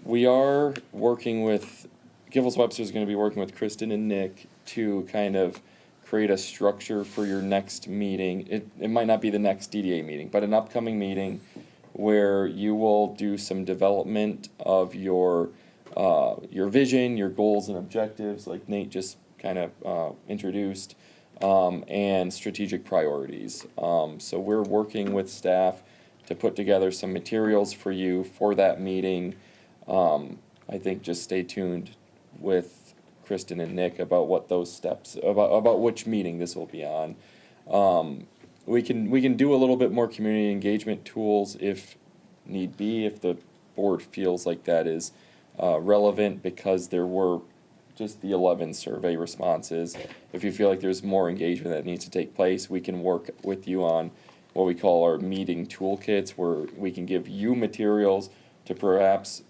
we are working with, Givels Webster is going to be working with Kristen and Nick to kind of create a structure for your next meeting. It might not be the next DDA meeting, but an upcoming meeting where you will do some development of your vision, your goals and objectives, like Nate just kind of introduced, and strategic priorities. So we're working with staff to put together some materials for you for that meeting. I think just stay tuned with Kristen and Nick about what those steps, about which meeting this will be on. We can do a little bit more community engagement tools if need be, if the board feels like that is relevant, because there were just the 11 survey responses. If you feel like there's more engagement that needs to take place, we can work with you on what we call our meeting toolkits, where we can give you materials to perhaps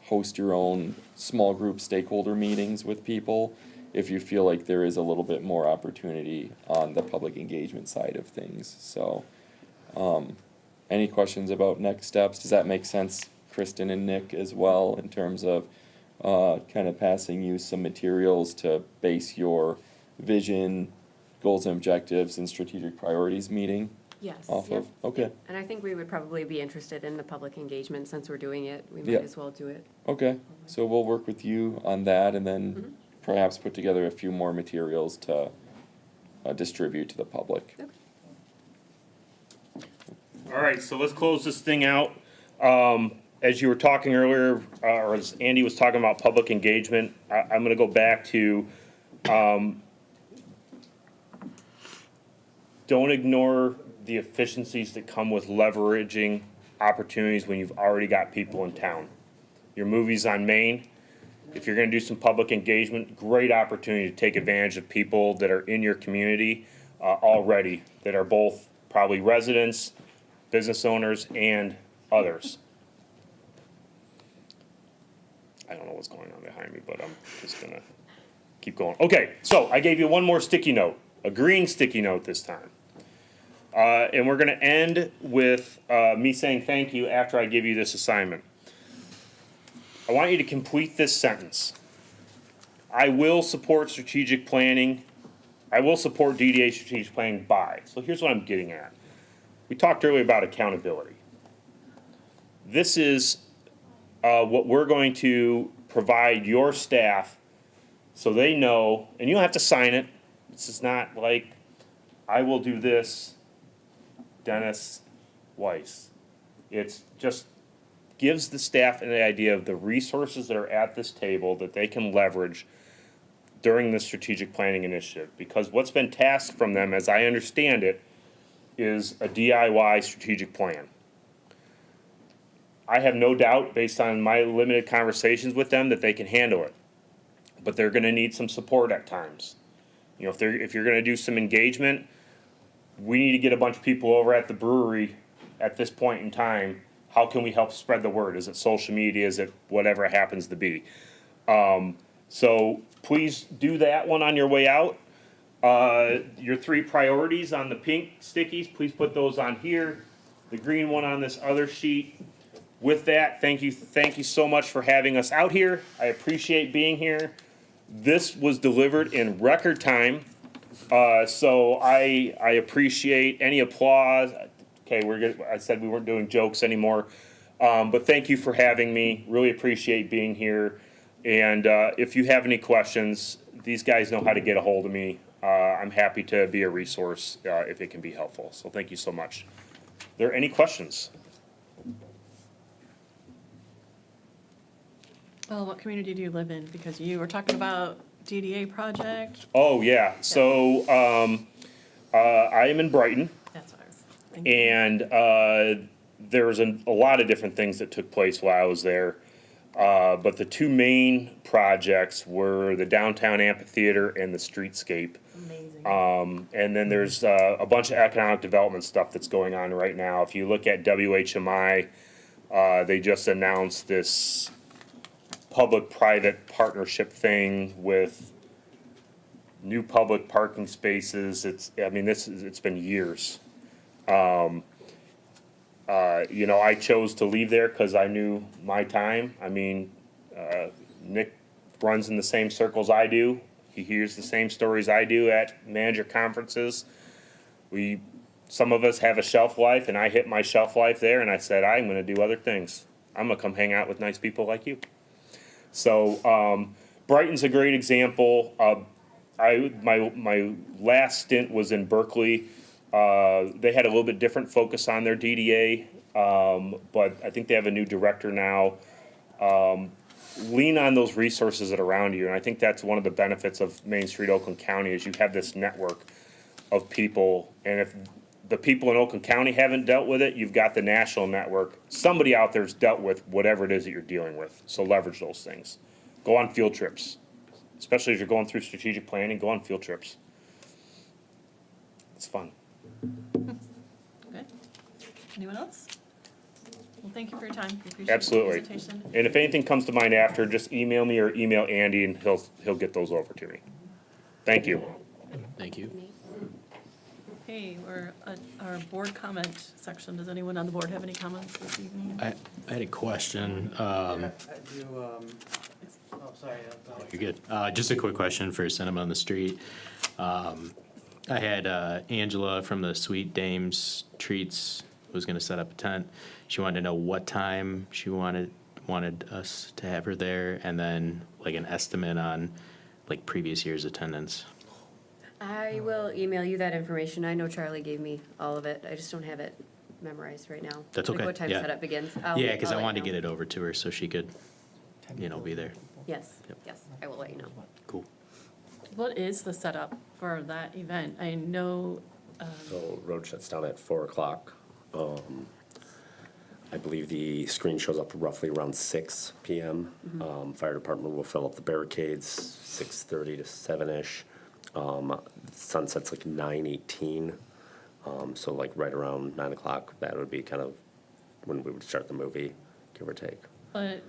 host your own small group stakeholder meetings with people if you feel like there is a little bit more opportunity on the public engagement side of things. So, any questions about next steps? Does that make sense, Kristen and Nick, as well, in terms of kind of passing you some materials to base your vision, goals and objectives, and strategic priorities meeting Yes. off Yep. of? Okay, And I think we would probably be interested in the public engagement since we're doing it. We Yeah. might as well do it. okay. So we'll work with you on that, and then perhaps put together a few more materials to distribute to the public. Okay. All right, so let's close this thing out. As you were talking earlier, or as Andy was talking about public engagement, I'm gonna go back to, don't ignore the efficiencies that come with leveraging opportunities when you've already got people in town. Your movie's on Main. If you're gonna do some public engagement, great opportunity to take advantage of people that are in your community already, that are both probably residents, business owners, and others. I don't know what's going on behind me, but I'm just gonna keep going. Okay, so I gave you one more sticky note, a green sticky note this time. And we're gonna end with me saying thank you after I give you this assignment. I want you to complete this sentence. I will support strategic planning. I will support DDA strategic planning by. So here's what I'm getting at. We talked earlier about accountability. This is what we're going to provide your staff so they know, and you don't have to sign it. This is not like, I will do this, Dennis Weiss. It's just gives the staff an idea of the resources that are at this table that they can leverage during this strategic planning initiative. Because what's been tasked from them, as I understand it, is a DIY strategic plan. I have no doubt, based on my limited conversations with them, that they can handle it. But they're gonna need some support at times. You know, if you're gonna do some engagement, we need to get a bunch of people over at the brewery at this point in time. How can we help spread the word? Is it social media? Is it whatever it happens to be? So please do that one on your way out. Your 3 priorities on the pink stickies, please put those on here. The green one on this other sheet. With that, thank you so much for having us out here. I appreciate being here. This was delivered in record time, so I appreciate any applause. Okay, I said we weren't doing jokes anymore. But thank you for having me. Really appreciate being here. And if you have any questions, these guys know how to get a hold of me. I'm happy to be a resource if it can be helpful. So thank you so much. Are there any questions? Well, what community do you live in? Because you were talking about DDA project. Oh, yeah. So I am in Brighton. That's what I was thinking. And there was a lot of different things that took place while I was there. But the two main projects were the downtown amphitheater and the streetscape. Amazing. And then there's a bunch of economic development stuff that's going on right now. If you look at WHMI, they just announced this public-private partnership thing with new public parking spaces. It's been years. I chose to leave there because I knew my time. Nick runs in the same circles I do. He hears the same stories I do at manager conferences. Some of us have a shelf life, and I hit my shelf life there, and I said, I'm gonna do other things. I'm gonna come hang out with nice people like you. So, Brighton's a great example. My last stint was in Berkeley. They had a little bit different focus on their DDA, but I think they have a new director now. Lean on those resources that are around you, and I think that's one of the benefits of Main Street Oakland County is you have this network of people, and if the people in Oakland County haven't dealt with it, you've got the national network. Somebody out there's dealt with whatever it is that you're dealing with, so leverage those things. Go on field trips, especially as you're going through strategic planning, go on field trips. It's fun. Okay. Anyone else? Well, thank you for your time. We appreciate Absolutely. the presentation. And if anything comes to mind after, just email me or email Andy and he'll get those over to me. Thank you. Thank you. Hey, we're at our board comment section. Does anyone on the board have any comments this evening? I had a question. Sorry. You're good. Just a quick question for Cinema on the Street. I had Angela from the Sweet Dames Treats was going to set up a tent. She wanted to know what time she wanted us to have her there, and then like an estimate on like previous year's attendance. I will email you that information. I know Charlie gave me all of it. I just don't have it memorized right now. That's Like okay, what time yeah. setup begins. Yeah, because I wanted to get it over to her so she could, be there. Yes, Yep. yes, I will let you know. Cool. What is the setup for that event? I know, So road shuts down at 4 o'clock. I believe the screen shows up roughly around 6 PM. Fire department will fill up the barricades 6:30 to 7-ish. Sunset's like 9:18. So like right around 9 o'clock, that would be kind of when we would start the movie, give or take. but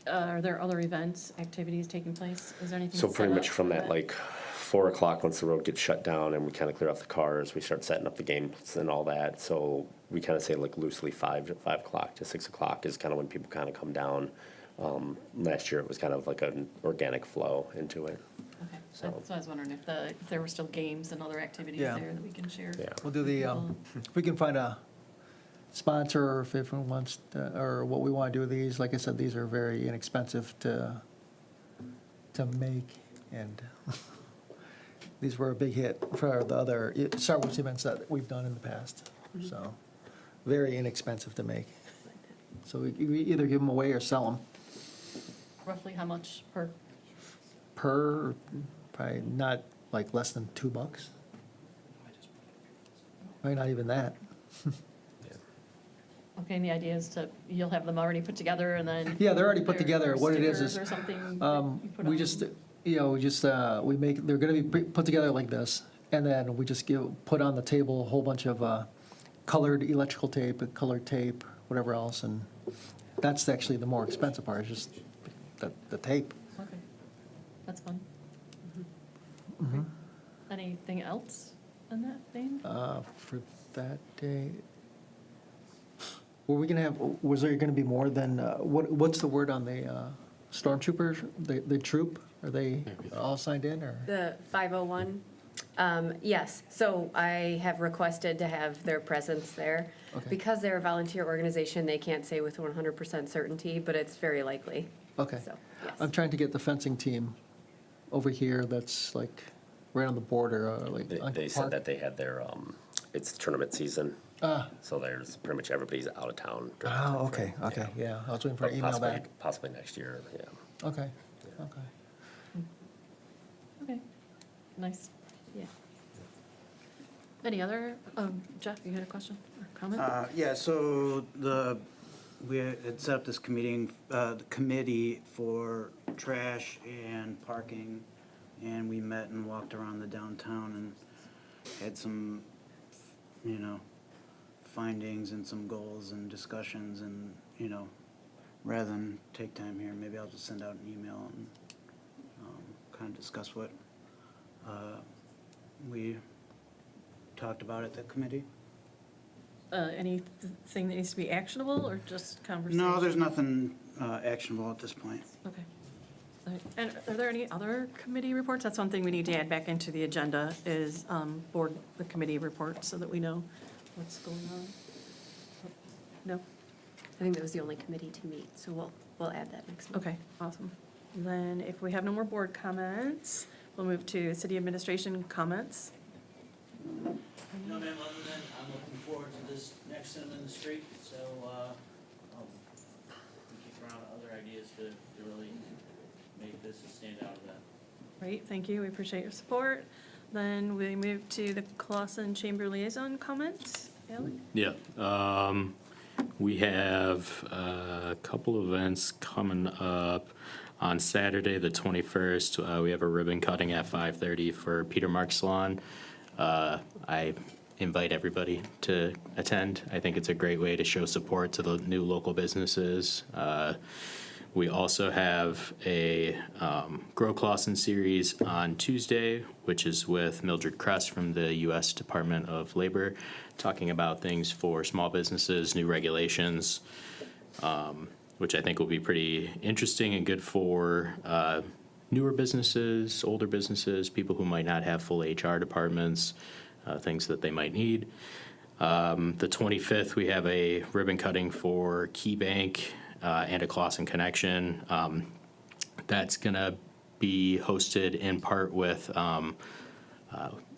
are there other events, activities taking place? Is there anything So set pretty up much from for that, like 4 o'clock, once the road gets shut down and we kind of clear off the cars, we start setting up the games and all that. So we kind of say like loosely 5 o'clock to 6 o'clock is kind of when people kind of come down. Last year it was kind of like an organic flow into it. Okay, So- that's what I was wondering, if there were still games and other activities Yeah. there that we can share. Yeah. We'll do the, if we can find a sponsor, or if everyone wants, or what we want to do with these, like I said, these are very inexpensive to make, and these were a big hit for the other Star Wars events that we've done in the past, so, very inexpensive to make. So we either give them away or sell them Roughly how much per? per, probably not like less than $2. Probably not even that. Okay, and the idea is you'll have them already put together and then. Yeah, they're already put there together. are What it is stickers or something that you put We on? just, we make, they're gonna be put together like this, and then we just put on the table a whole bunch of colored electrical tape, colored tape, whatever else, and that's actually the more expensive part, is just the tape. Okay, that's fun. Mm-hmm. Anything else in that vein? For that day, were we gonna have, was there gonna be more than, what's the word on the stormtroopers, the troop? Are they all signed in, or? The 501, Yes, so I have requested to have their presence there. Okay. Because they're a volunteer organization, they can't say with 100% certainty, but it's very likely. Okay. So, yes. I'm trying to get the fencing team over here that's like right on the border, like. They Uncle said Park. that they had their, it's tournament season, Ah, so there's pretty much everybody's out of town. during that oh, time okay, frame. okay, yeah, I was waiting for But an email possibly- back. Possibly next year, yeah. Okay, okay. Okay, nice. Yeah. Any other, Jeff, you had a question or comment? Yeah, so we had set up this the committee for trash and parking, and we met and walked around the downtown and had some, findings and some goals and discussions and, rather than take time here, maybe I'll just send out an email and kind of discuss what we talked about at the committee. Anything that needs to be actionable or just conversation? No, there's nothing actionable at this point. Okay. All right. And are there any other committee reports? That's one thing we need to add back into the agenda is the committee reports so that we know what's going on. No? I think that was the only committee to meet, so we'll add that next month. Okay, awesome. Then if we have no more board comments, we'll move to city administration comments. No, ma'am, other than I'm looking forward to this next Cinema in the Street, so, I'll kick around other ideas to really make this a standout event. Great, thank you. We appreciate your support. Then we move to the Clausen Chamber Liaison comments. Alec? Yeah, we have a couple of events coming up. On Saturday, the 21st, we have a ribbon cutting at 5:30 for Peter Mark Salon. I invite everybody to attend. I think it's a great way to show support to the new local businesses. We also have a Grow Clausen series on Tuesday, which is with Mildred Kress from the U.S. Department of Labor, talking about things for small businesses, new regulations, which I think will be pretty interesting and good for newer businesses, older businesses, people who might not have full HR departments, things that they might need. The 25th, we have a ribbon cutting for Key Bank and a Clausen Connection. That's going to be hosted in part with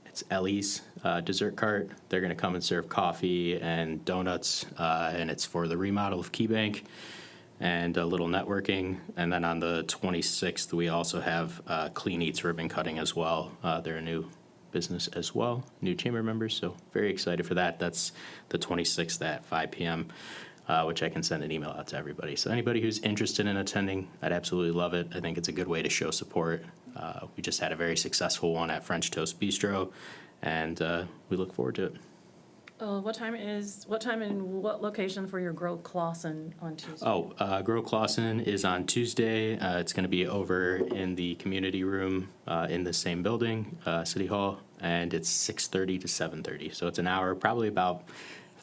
it's Ellie's Dessert Cart. They're going to come and serve coffee and donuts, and it's for the remodel of Key Bank and a little networking. And then on the 26th, we also have Clean Eats ribbon cutting as well. They're a new business as well, new chamber members, so very excited for that. That's the 26th at 5 p.m., which I can send an email out to everybody. So anybody who's interested in attending, I'd absolutely love it. I think it's a good way to show support. We just had a very successful one at French Toast Bistro, and we look forward to it. What time and what location for your Grow Clausen on Tuesday? Grow Clausen is on Tuesday. It's going to be over in the community room in the same building, City Hall, and it's 6:30 to 7:30. So it's an hour, probably about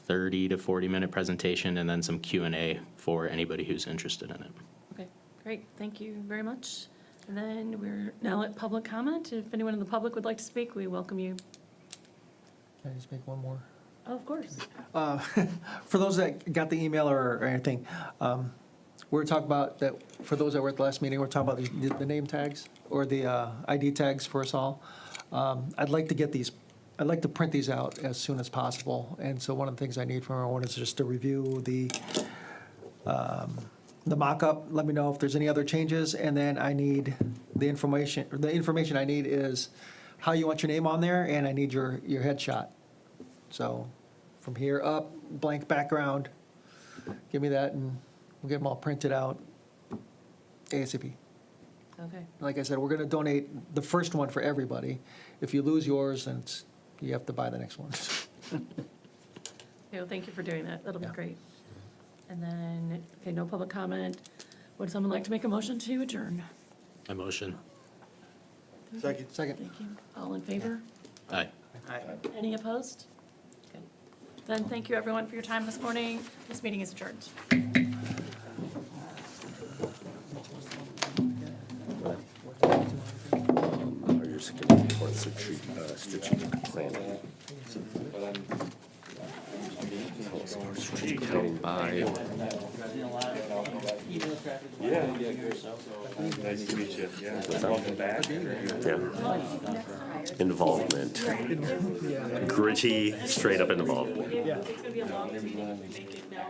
30 to 40-minute presentation, and then some Q&A for anybody who's interested in it. Okay, great, thank you very much. And then we're now at public comment. If anyone in the public would like to speak, we welcome you. Can I just make one more? Oh, of course. For those that got the email or anything, we're talking about that, for those that were at the last meeting, we're talking about the name tags or the ID tags for us all. I'd like to print these out as soon as possible. And so one of the things I need from everyone is just to review the mock-up, let me know if there's any other changes, and then I need the information I need is how you want your name on there, and I need your headshot. So from here up, blank background, give me that, and we'll get them all printed out ASAP. Okay, Like I said, we're gonna donate the first one for everybody. If you lose yours, then you have to buy the next one. okay, well, thank you for doing that. That'll be Yeah. great. And then, okay, no public comment. Would someone like to make a motion to adjourn? A motion. Second. Thank you. All in favor? Aye. Any opposed? Good. Then thank you, everyone, for your time this morning. This meeting is adjourned. Or you're just giving reports of strategic Estimating by, Nice to meet you. Yeah, What's that? welcome back. yeah, involvement. Gritty, straight up involvement. It's gonna be a long meeting, make it now.